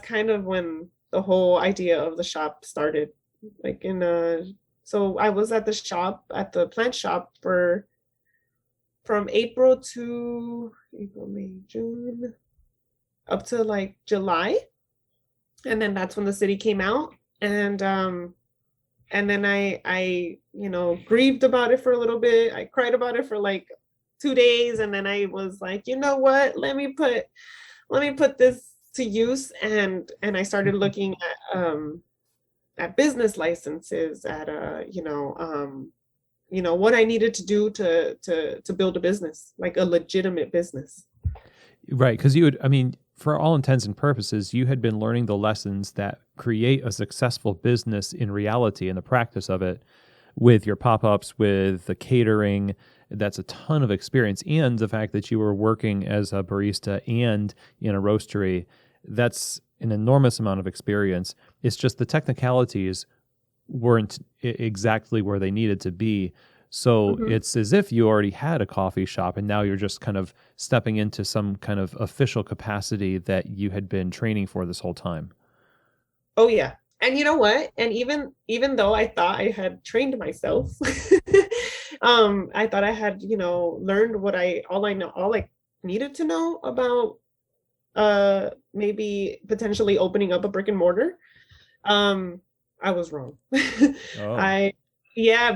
kind of when the whole idea of the shop started. Like so I was at the plant shop from April, May, June, up to like July. And then that's when the city came out. And then I, you know, grieved about it for a little bit. I cried about it for like 2 days. And then I was like, you know what, let me put this to use. And I started looking at business licenses, at what I needed to do to build a business, like a legitimate business. Right, because for all intents and purposes, you had been learning the lessons that create a successful business in reality and the practice of it with your pop-ups, with the catering. That's a ton of experience. And the fact that you were working as a barista and in a roastery, that's an enormous amount of experience. It's just the technicalities weren't exactly where they needed to be. So it's as if you already had a coffee shop and now you're just kind of stepping into some kind of official capacity that you had been training for this whole time. Oh yeah. And you know what? And even though I thought I had trained myself, I thought I had, you know, learned all I needed to know about maybe potentially opening up a brick and mortar. I was wrong. Oh.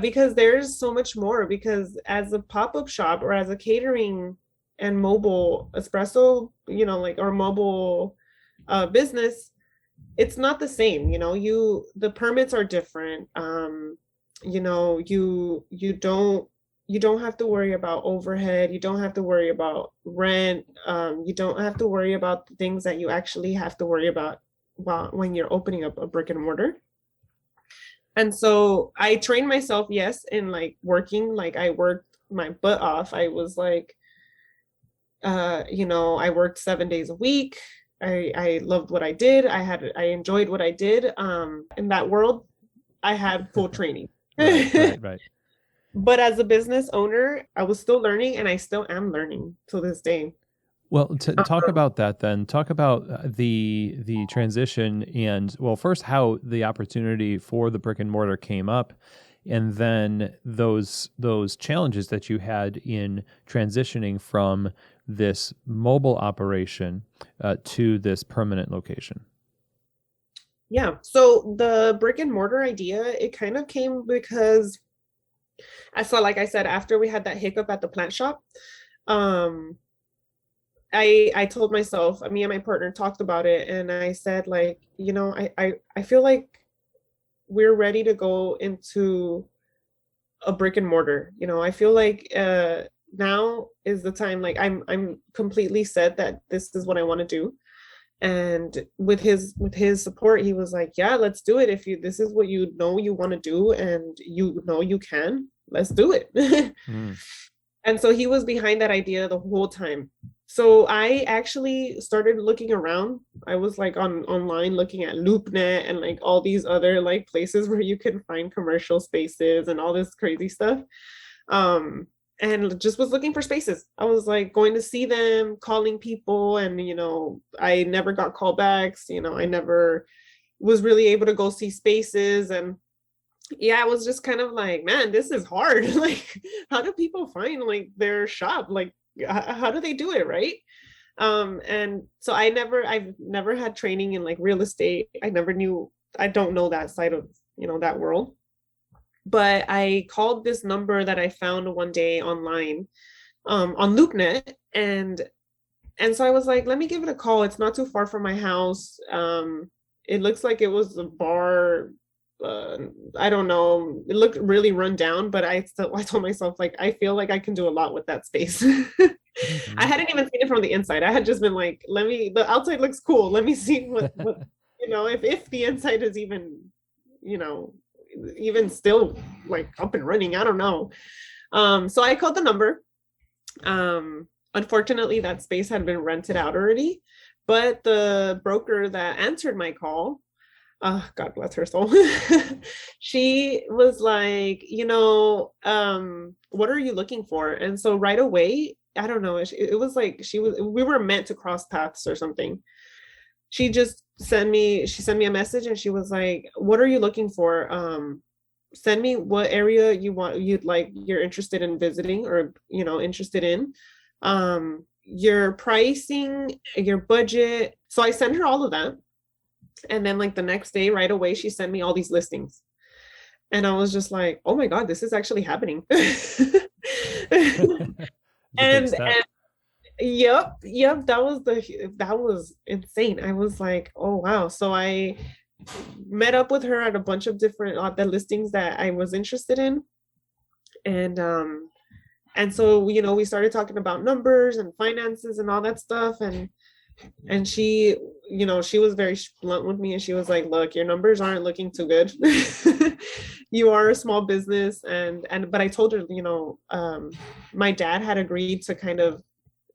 Because there's so much more, because as a pop-up shop or as a catering and mobile espresso, you know, like, or mobile business, it's not the same, you know. The permits are different. You know, you don't have to worry about overhead, you don't have to worry about rent, you don't have to worry about the things that you actually have to worry about when you're opening up a brick and mortar. And so I trained myself, yes, in like working, like I worked my butt off. I was like, you know, I worked 7 days a week. I loved what I did. I enjoyed what I did. In that world, I had full training. Right. But as a business owner, I was still learning, and I still am learning to this day. Well, to talk about that then, talk about the transition and, well, first how the opportunity for the brick and mortar came up, and then those challenges that you had in transitioning from this mobile operation to this permanent location. Yeah. So the brick and mortar idea, it kind of came because like I said, after we had that hiccup at the plant shop, um I told myself, me and my partner talked about it, and I said, like, I feel like we're ready to go into a brick and mortar. I feel like now is the time. Like, I'm completely set that this is what I want to do. And with his support, he was like, yeah, let's do it. If you this is what you want to do, and you can, let's do it. Mm. And so he was behind that idea the whole time. So I actually started looking around. I was like online looking at LoopNet and like all these other like places where you can find commercial spaces and all this crazy stuff. Um, and just was looking for spaces. I was like going to see them, calling people, and I never got callbacks. I never was really able to go see spaces. And yeah, I was just kind of like, man, this is hard. Like, how do people find like their shop? Like, how do they do it, right? And so I've never had training in like real estate. I don't know that side of that world. But I called this number that I found one day online, on LoopNet, and so I was like, let me give it a call. It's not too far from my house. It looks like it was a bar. I don't know. It looked really run down, but I told myself, like, I feel like I can do a lot with that space. I Mm-hmm. hadn't even seen it from the inside. I had just been like, the outside looks cool. Let me see what if the inside is even, you know, even still like up and running. I don't know. So I called the number. Unfortunately, that space had been rented out already, but the broker that answered my call, God bless her soul, she was like, what are you looking for? And so right away, I don't know, it was like we were meant to cross paths or something. She sent me a message, and she was like, what are you looking for? Send me what area you're interested in visiting, or interested in, your pricing, your budget. So I sent her all of that. And then like the next day, right away, she sent me all these listings. And I was just like, oh my God, this is actually happening. It's a big and step. yep, that was insane. I was like, oh wow. So I met up with her at a bunch of different the listings that I was interested in. And so we started talking about numbers and finances and all that stuff. And she was very blunt with me, and she was like, look, your numbers aren't looking too good. You are a small business. But I told her, my dad had agreed to kind of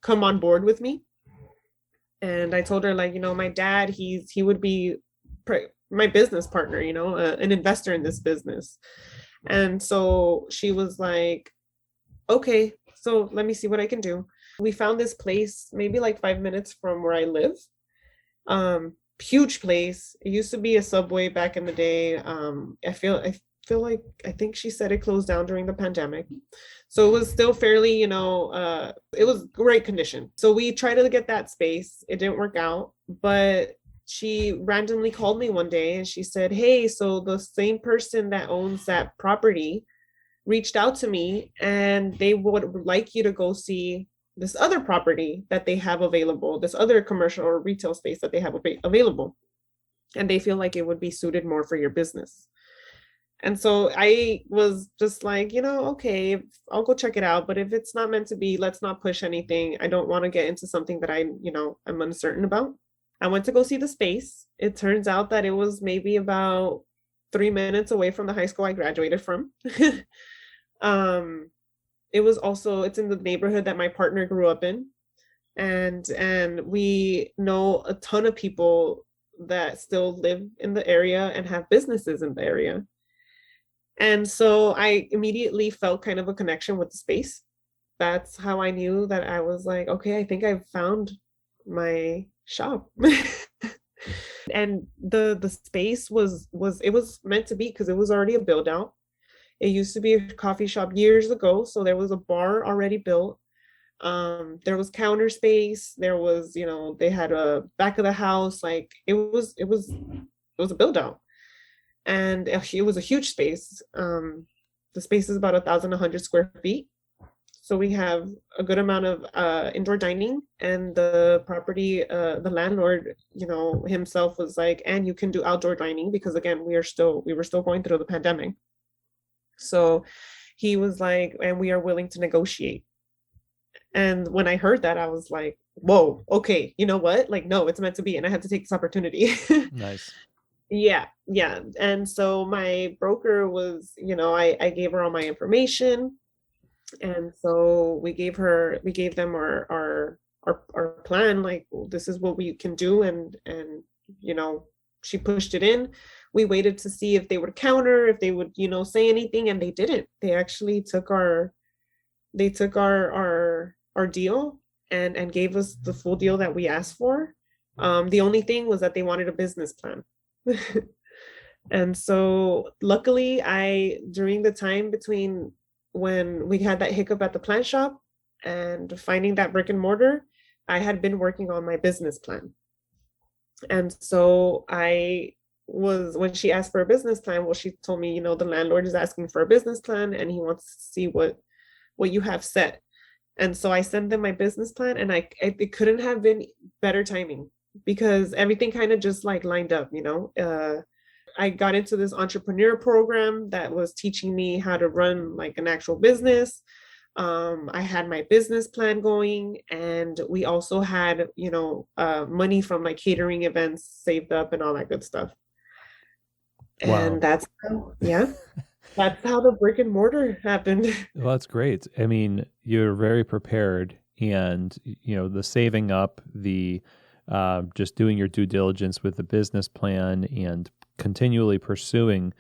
come on board with me. And I told her, like, my dad, he would be my business partner, an investor in this business. And so she was like, okay, so let me see what I can do. We found this place maybe like 5 minutes from where I live. Huge place. It used to be a Subway back in the day. I feel like, I think she said it closed down during the pandemic. So it was still fairly, it was great condition. So we tried to get that space. It didn't work out, but she randomly called me one day, and she said, hey, so the same person that owns that property reached out to me, and they would like you to go see this other property that they have available, this other commercial or retail space that they have available. And they feel like it would be suited more for your business. And so I was just like, okay, I'll go check it out. But if it's not meant to be, let's not push anything. I don't want to get into something that I'm uncertain about. I went to go see the space. It turns out that it was maybe about 3 minutes away from the high school I graduated from. It's in the neighborhood that my partner grew up in. And we know a ton of people that still live in the area and have businesses in the area. And so I immediately felt kind of a connection with the space. That's how I knew that I was like, okay, I think I've found my shop. And the space was it was meant to be, because it was already a build out. It used to be a coffee shop years ago, so there was a bar already built. There was counter space. There was, they had a back of the house. Like it was a build out, and it was a huge space. The space is about 1,100 square feet. So we have a good amount of indoor dining, and the property, the landlord, himself was like, and you can do outdoor dining because again, we were still going through the pandemic. So he was like, and we are willing to negotiate. And when I heard that, I was like, whoa, okay, you know what? Like, no, it's meant to be. And I had to take this opportunity. Nice. Yeah, yeah. And so my broker was, I gave her all my information. And so we gave them our plan, like, well, this is what we can do. And, she pushed it in. We waited to see if they would counter, if they would, say anything, and they didn't. They actually took our deal and gave us the full deal that we asked for. The only thing was that they wanted a business plan. And so luckily during the time between when we had that hiccup at the plant shop and finding that brick and mortar, I had been working on my business plan. And so when she asked for a business plan, well, she told me, the landlord is asking for a business plan and he wants to see what you have set. And so I sent them my business plan, and it couldn't have been better timing because everything kind of just like lined up, I got into this entrepreneur program that was teaching me how to run like an actual business. I had my business plan going, and we also had, money from like catering events saved up and all that good stuff. Wow. And that's how the brick and mortar happened. Well, that's great. I mean, you're very prepared, and the saving up, the just doing your due diligence with the business plan, and continually pursuing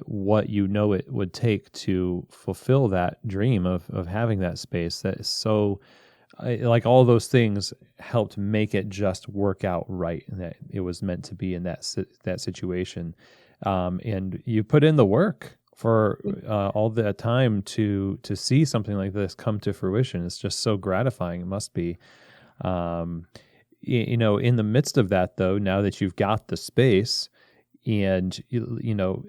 what it would take to fulfill that dream of having that space. That is so, like, all those things helped make it just work out right, and that it was meant to be in that situation. And you put in the work for all the time to see something like this come to fruition. It's just so gratifying. It must be. In the midst of that, though, now that you've got the space and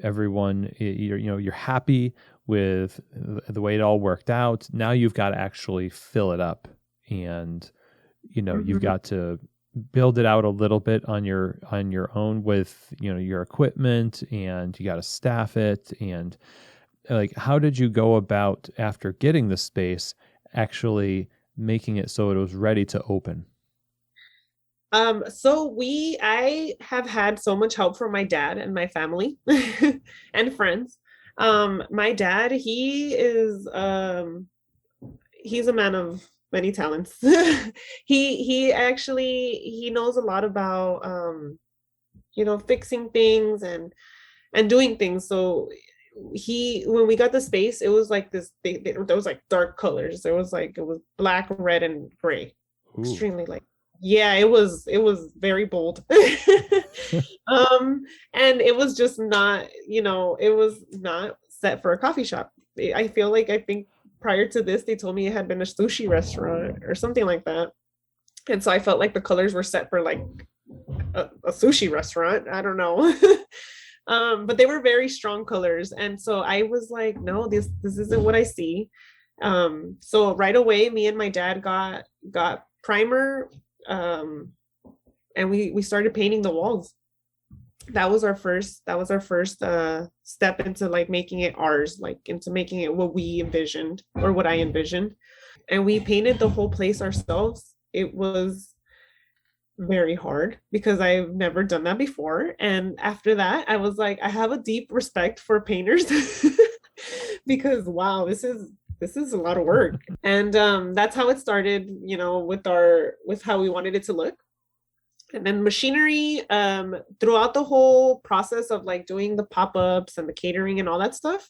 everyone, you're happy with the way it all worked out. Now you've got to actually fill it up, and you've got to build it out a little bit on your own with your equipment, and you got to staff it. And like, how did you go about, after getting the space, actually making it so it was ready to open? So I have had so much help from my dad and my family and friends. My dad, he's a man of many talents. he knows a lot about fixing things and doing things. So when we got the space, it was like this, there was like dark colors. It was black, red, and gray. Ooh. Extremely like, yeah, it was very bold. And it was just not, it was not set for a coffee shop. I think prior to this, they told me it had been a sushi restaurant or something like that. And so I felt like the colors were set for like a sushi restaurant. I don't know. But they were very strong colors. And so I was like, no, this isn't what I see. So right away, me and my dad got primer, and we started painting the walls. That was our first step into like making it ours, like into making it what we envisioned, or what I envisioned. And we painted the whole place ourselves. It was very hard because I've never done that before. And after that, I was like, I have a deep respect for painters because wow, this is a lot of work. And that's how it started, with how we wanted it to look. And then machinery, throughout the whole process of like doing the pop-ups and the catering and all that stuff,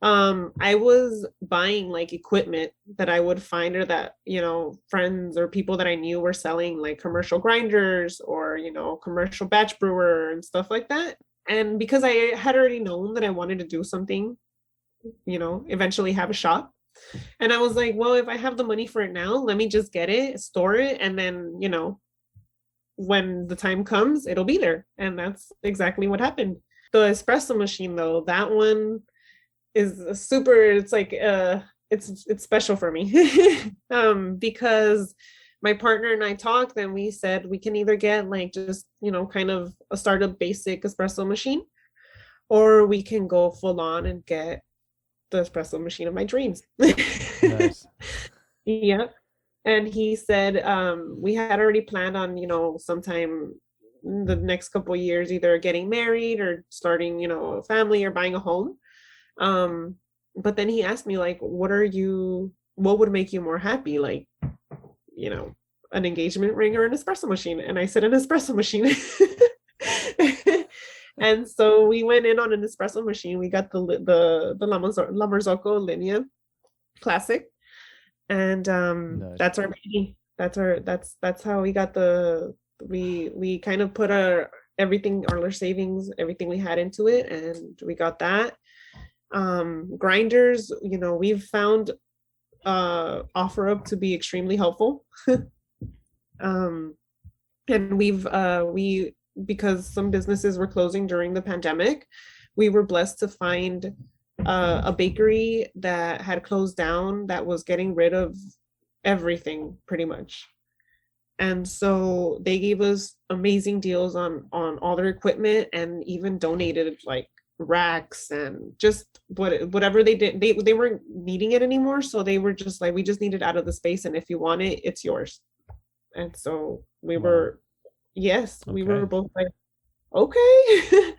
I was buying like equipment that I would find, or that, friends or people that I knew were selling, like commercial grinders or, commercial batch brewer and stuff like that. And because I had already known that I wanted to do something, eventually have a shop. And I was like, well, if I have the money for it now, let me just get it, store it, and then, when the time comes, it'll be there. And that's exactly what happened. The espresso machine, though, that one is it's like it's special for me. Because my partner and I talked and we said we can either get like just, kind of a startup basic espresso machine, or we can go full on and get the espresso machine of my dreams. Nice. Yeah. And he said, we had already planned on, sometime in the next couple of years, either getting married or starting, a family or buying a home. But then he asked me, like, what would make you more happy? Like, an engagement ring or an espresso machine? And I said, an espresso machine. And so we went in on an espresso machine. We got the La Marzocco Linea Classic. And Nice. that's our baby. That's how we got we kind of put everything, our savings, everything we had into it, and we got that. Grinders, we've found OfferUp to be extremely helpful. And because some businesses were closing during the pandemic, we were blessed to find a bakery that had closed down, that was getting rid of everything pretty much. And so they gave us amazing deals on all their equipment, and even donated like racks and just whatever they did. They weren't needing it anymore, so they were just like, we just need it out of the space, and if you want it, it's yours. And so we were, yes, we were both like, okay.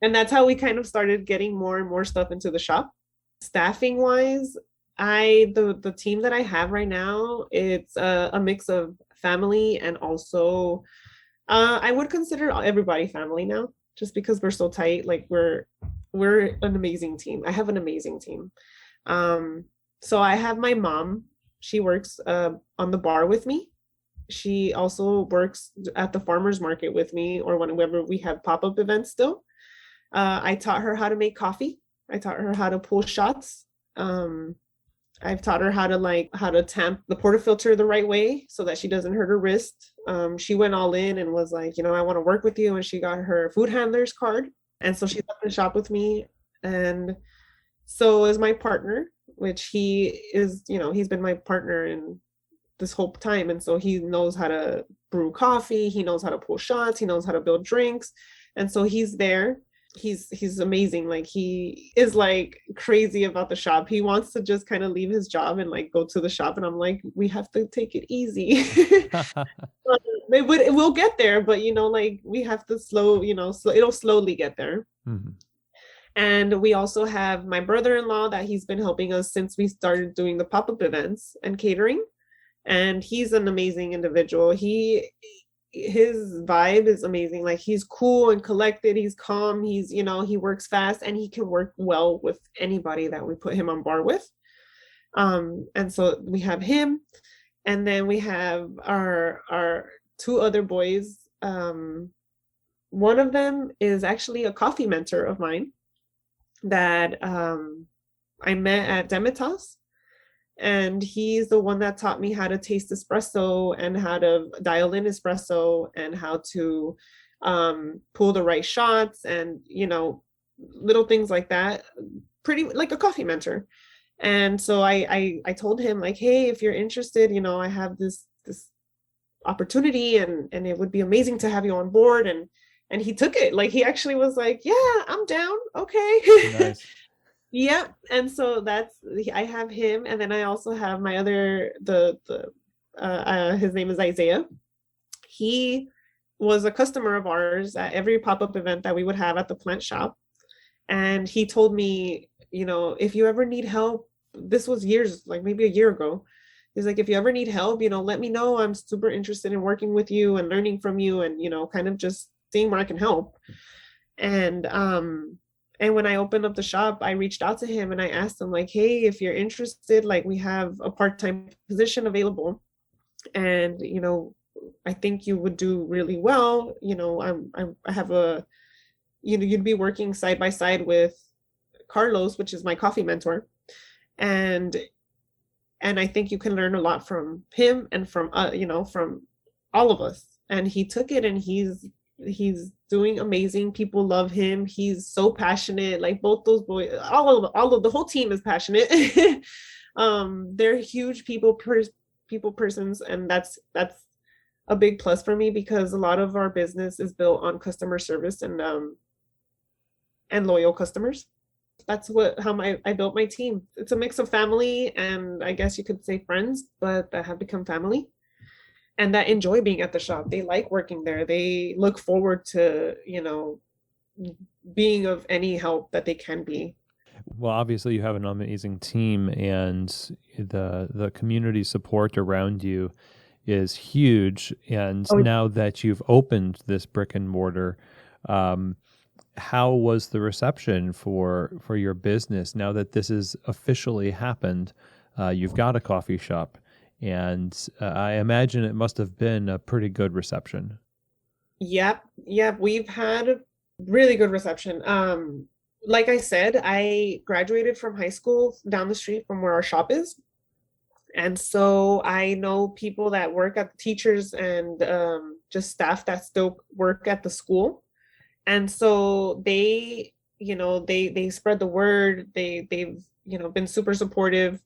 And that's how we kind of started getting more and more stuff into the shop. Staffing wise, the team that I have right now, it's a mix of family and also I would consider everybody family now, just because we're so tight. Like we're an amazing team. I have an amazing team. So I have my mom. She works on the bar with me. She also works at the farmers market with me, or whenever we have pop-up events still. I taught her how to make coffee. I taught her how to pull shots. I've taught her how to tamp the portafilter the right way so that she doesn't hurt her wrist. She went all in and was like, I want to work with you. And she got her food handler's card. And so she's up in the shop with me. And so is my partner, which he is, he's been my partner in this whole time. And so he knows how to brew coffee. He knows how to pull shots. He knows how to build drinks. And so he's there. He's amazing. Like he is like crazy about the shop. He wants to just kind of leave his job and like go to the shop. And I'm like, we have to take it easy. We'll get there, but like we have to it'll slowly get there. Mm-hmm. And we also have my brother-in-law that he's been helping us since we started doing the pop-up events and catering. And he's an amazing individual. His vibe is amazing. Like he's cool and collected. He's calm. He's, he works fast, and he can work well with anybody that we put him on bar with. And so we have him, and then we have our two other boys. One of them is actually a coffee mentor of mine that I met at Demitas. And he's the one that taught me how to taste espresso and how to dial in espresso and how to pull the right shots and, little things like that. Pretty like a coffee mentor. And so I told him like, hey, if you're interested, I have this opportunity and it would be amazing to have you on board. And he took it. Like he actually was like, yeah, I'm down. Okay. Nice. Yeah. And so I have him. And then I also have my other, his name is Isaiah. He was a customer of ours at every pop-up event that we would have at the plant shop. And he told me, if you ever need help, this was years, like maybe a year ago. He's like, if you ever need help, let me know. I'm super interested in working with you and learning from you and, kind of just seeing where I can help. And when I opened up the shop, I reached out to him and I asked him like, hey, if you're interested, like we have a part-time position available. And, I think you would do really well. I have you'd be working side by side with Carlos, which is my coffee mentor. And I think you can learn a lot from him and from, from all of us. And he took it and he's doing amazing. People love him. He's so passionate. Like both those boys, all of the whole team is passionate. They're huge people persons, and that's a big plus for me because a lot of our business is built on customer service and loyal customers. That's I built my team. It's a mix of family and I guess you could say friends, but that have become family and that enjoy being at the shop. They like working there. They look forward to, being of any help that they can be. Well, obviously you have an amazing team, and the community support around you is huge. And Oh, now that you've opened this brick and mortar, how was the reception for your business now that this has officially happened? You've got a coffee shop, and I imagine it must have been a pretty good reception. yep. We've had really good reception. Like I said, I graduated from high school down the street from where our shop is. And so I know people that work at teachers and just staff that still work at the school. And so they spread the word. They've been super supportive.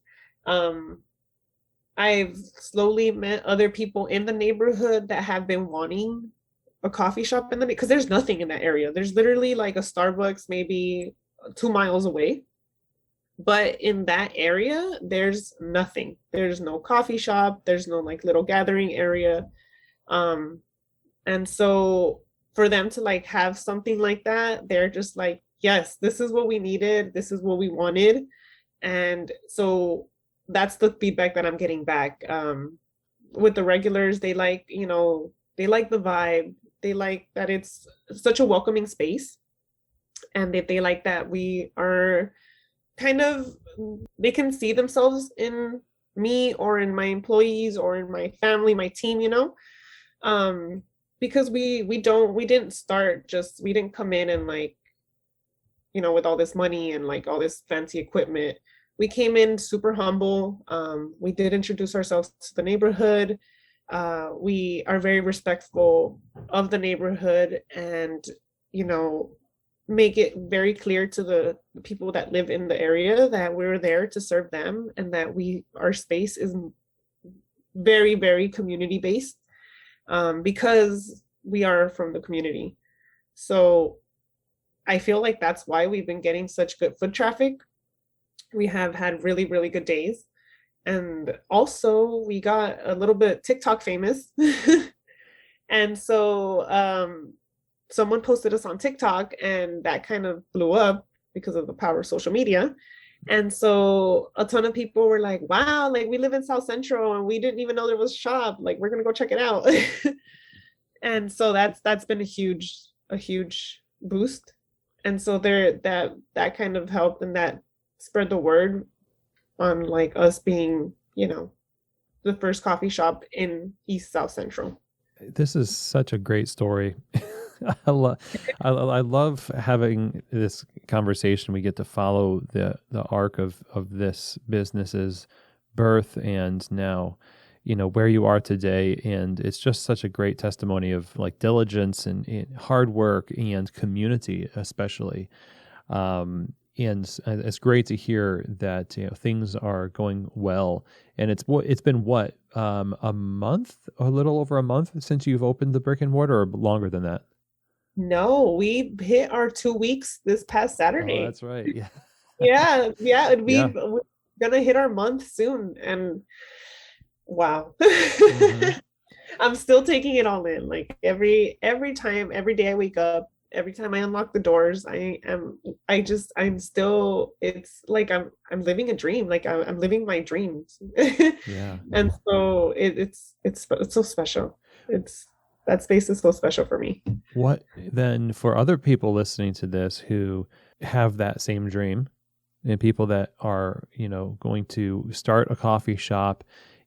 Um, I've slowly met other people in the neighborhood that have been wanting a coffee shop in the because there's nothing in that area. There's literally like a Starbucks maybe 2 miles away. But in that area, there's nothing. There's no coffee shop. There's no like little gathering area. Um, and so for them to like have something like that, they're just like, yes, this is what we needed. This is what we wanted. And so that's the feedback that I'm getting back. With the regulars, they like the vibe. They like that it's such a welcoming space, and they like that we are kind of they can see themselves in me or in my employees or in my family, my team, because we didn't start just we didn't come in and like with all this money and like all this fancy equipment. We came in super humble. We did introduce ourselves to the neighborhood. We are very respectful of the neighborhood, and you know make it very clear to the people that live in the area that we're there to serve them, and that our space is very, very community based, because we are from the community. So I feel like that's why we've been getting such good foot traffic. We have had really, really good days. And also we got a little bit TikTok famous. And so someone posted us on TikTok, and that kind of blew up because of the power of social media. And so a ton of people were like, wow, like we live in South Central and we didn't even know there was a shop. Like we're gonna go check it out. And so that's been a huge boost. And so that kind of helped, and that spread the word on like us being, the first coffee shop in East South Central. This is such a great story. I love having this conversation. We get to follow the arc of this business's birth and now, where you are today. And it's just such a great testimony of like diligence and hard work and community, especially. And it's great to hear that things are going well. And it's been what, a month, a little over a month since you've opened the brick and mortar, or longer than that? No, we hit our 2 weeks this past Oh, Saturday. that's right. Yeah. Yeah, and Yeah. we're gonna hit our month soon, and wow. Hmm. I'm still taking it all in. Like every time, every day I wake up, every time I unlock the doors, I'm still, it's like I'm living a dream. Like I'm living my dreams. Yeah. And so it's so special. It's that space is so special for me. What then for other people listening to this who have that same dream, and people that are, going to start a coffee shop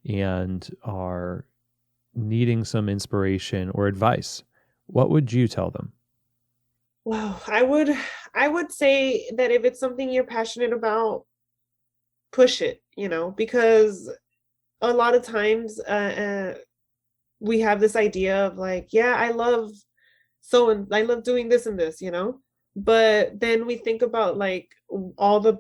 and are needing some inspiration or advice, what would you tell them? Wow, I would say that if it's something you're passionate about, push it, because a lot of times we have this idea of like, yeah, and I love doing this and this, but then we think about like all the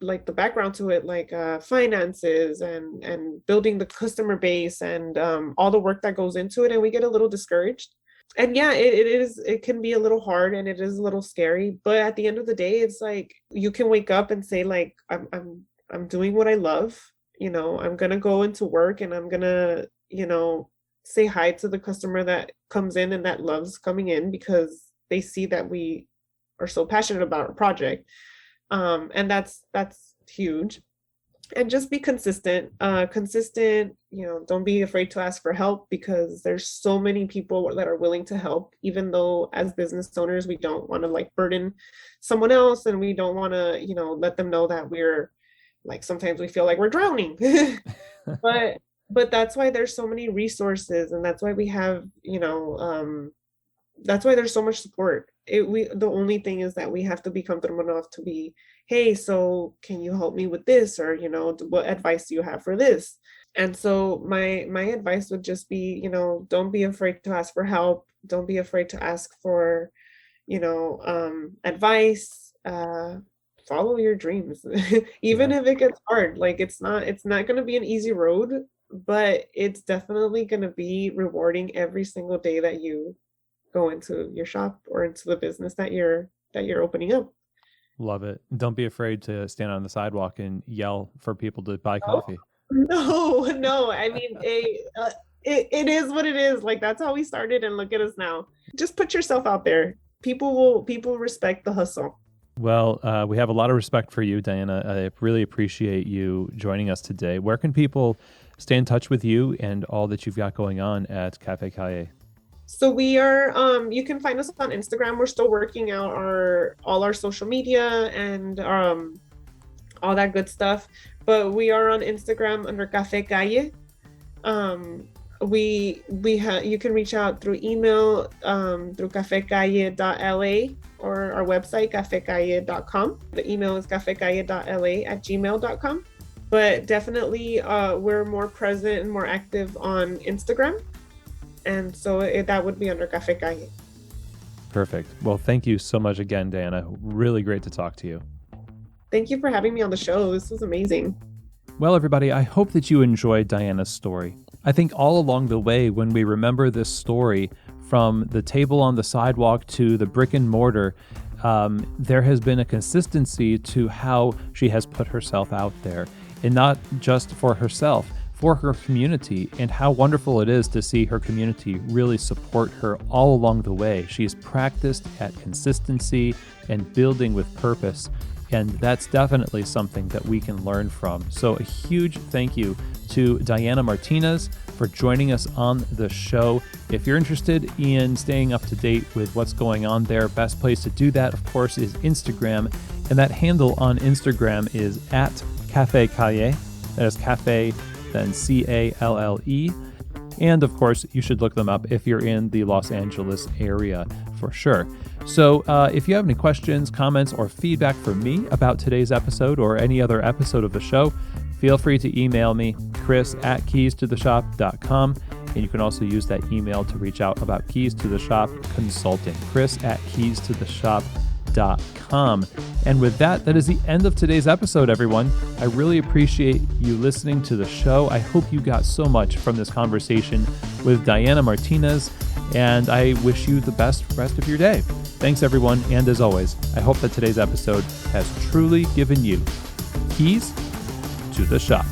like the background to it, like finances and building the customer base and all the work that goes into it, and we get a little discouraged. And yeah, it can be a little hard and it is a little scary, but at the end of the day, it's like you can wake up and say like I'm doing what I love. I'm gonna go into work and I'm gonna, say hi to the customer that comes in and that loves coming in because they see that we are so passionate about our project. And that's huge. And just be consistent. Don't be afraid to ask for help because there's so many people that are willing to help, even though as business owners we don't want to like burden someone else, and we don't want to let them know that we're like, sometimes we feel like we're drowning. but that's why there's so many resources, and that's why we have that's why there's so much support. The only thing is that we have to be comfortable enough to be, hey, so can you help me with this, or what advice do you have for this? And so my advice would just be, don't be afraid to ask for help, don't be afraid to ask for advice. Follow your dreams. Even if it gets hard. Like it's not going to be an easy road, but it's definitely going to be rewarding every single day that you go into your shop or into the business that you're opening up. Love it. Don't be afraid to stand on the sidewalk and yell for people to buy coffee. No. I mean, it is what it is. Like that's how we started, and look at us now. Just put yourself out there. People respect the hustle. Well, we have a lot of respect for you, Diana. I really appreciate you joining us today. Where can people stay in touch with you and all that you've got going on at Cafe Calle? So we are, you can find us on Instagram. We're still working out all our social media and all that good stuff. But we are on Instagram under Cafe Calle. You can reach out through email through cafecalle.la or our website cafecalle.com. The email is cafecalle.la@gmail.com. But definitely we're more present and more active on Instagram. And so that would be under Cafe Calle. Perfect. Well, thank you so much again, Diana. Really great to talk to you. Thank you for having me on the show. This was amazing. Well, everybody, I hope that you enjoyed Diana's story. I think all along the way, when we remember this story, from the table on the sidewalk to the brick and mortar, there has been a consistency to how she has put herself out there, and not just for herself, for her community, and how wonderful it is to see her community really support her all along the way. She's practiced at consistency and building with purpose, and that's definitely something that we can learn from. So a huge thank you to Diana Martinez for joining us on the show. If you're interested in staying up to date with what's going on there, best place to do that, of course, is Instagram, and that handle on Instagram is at Cafe Calle. That is Cafe, then Calle. And of course, you should look them up if you're in the Los Angeles area for sure. So if you have any questions, comments, or feedback for me about today's episode or any other episode of the show, feel free to email me, chris@keystotheshop.com. And you can also use that email to reach out about Keys to the Shop Consulting, chris@keystotheshop.com. And with that is the end of today's episode, everyone. I really appreciate you listening to the show. I hope you got so much from this conversation with Diana Martinez, and I wish you the best rest of your day. Thanks, everyone, and as always, I hope that today's episode has truly given you keys to the shop.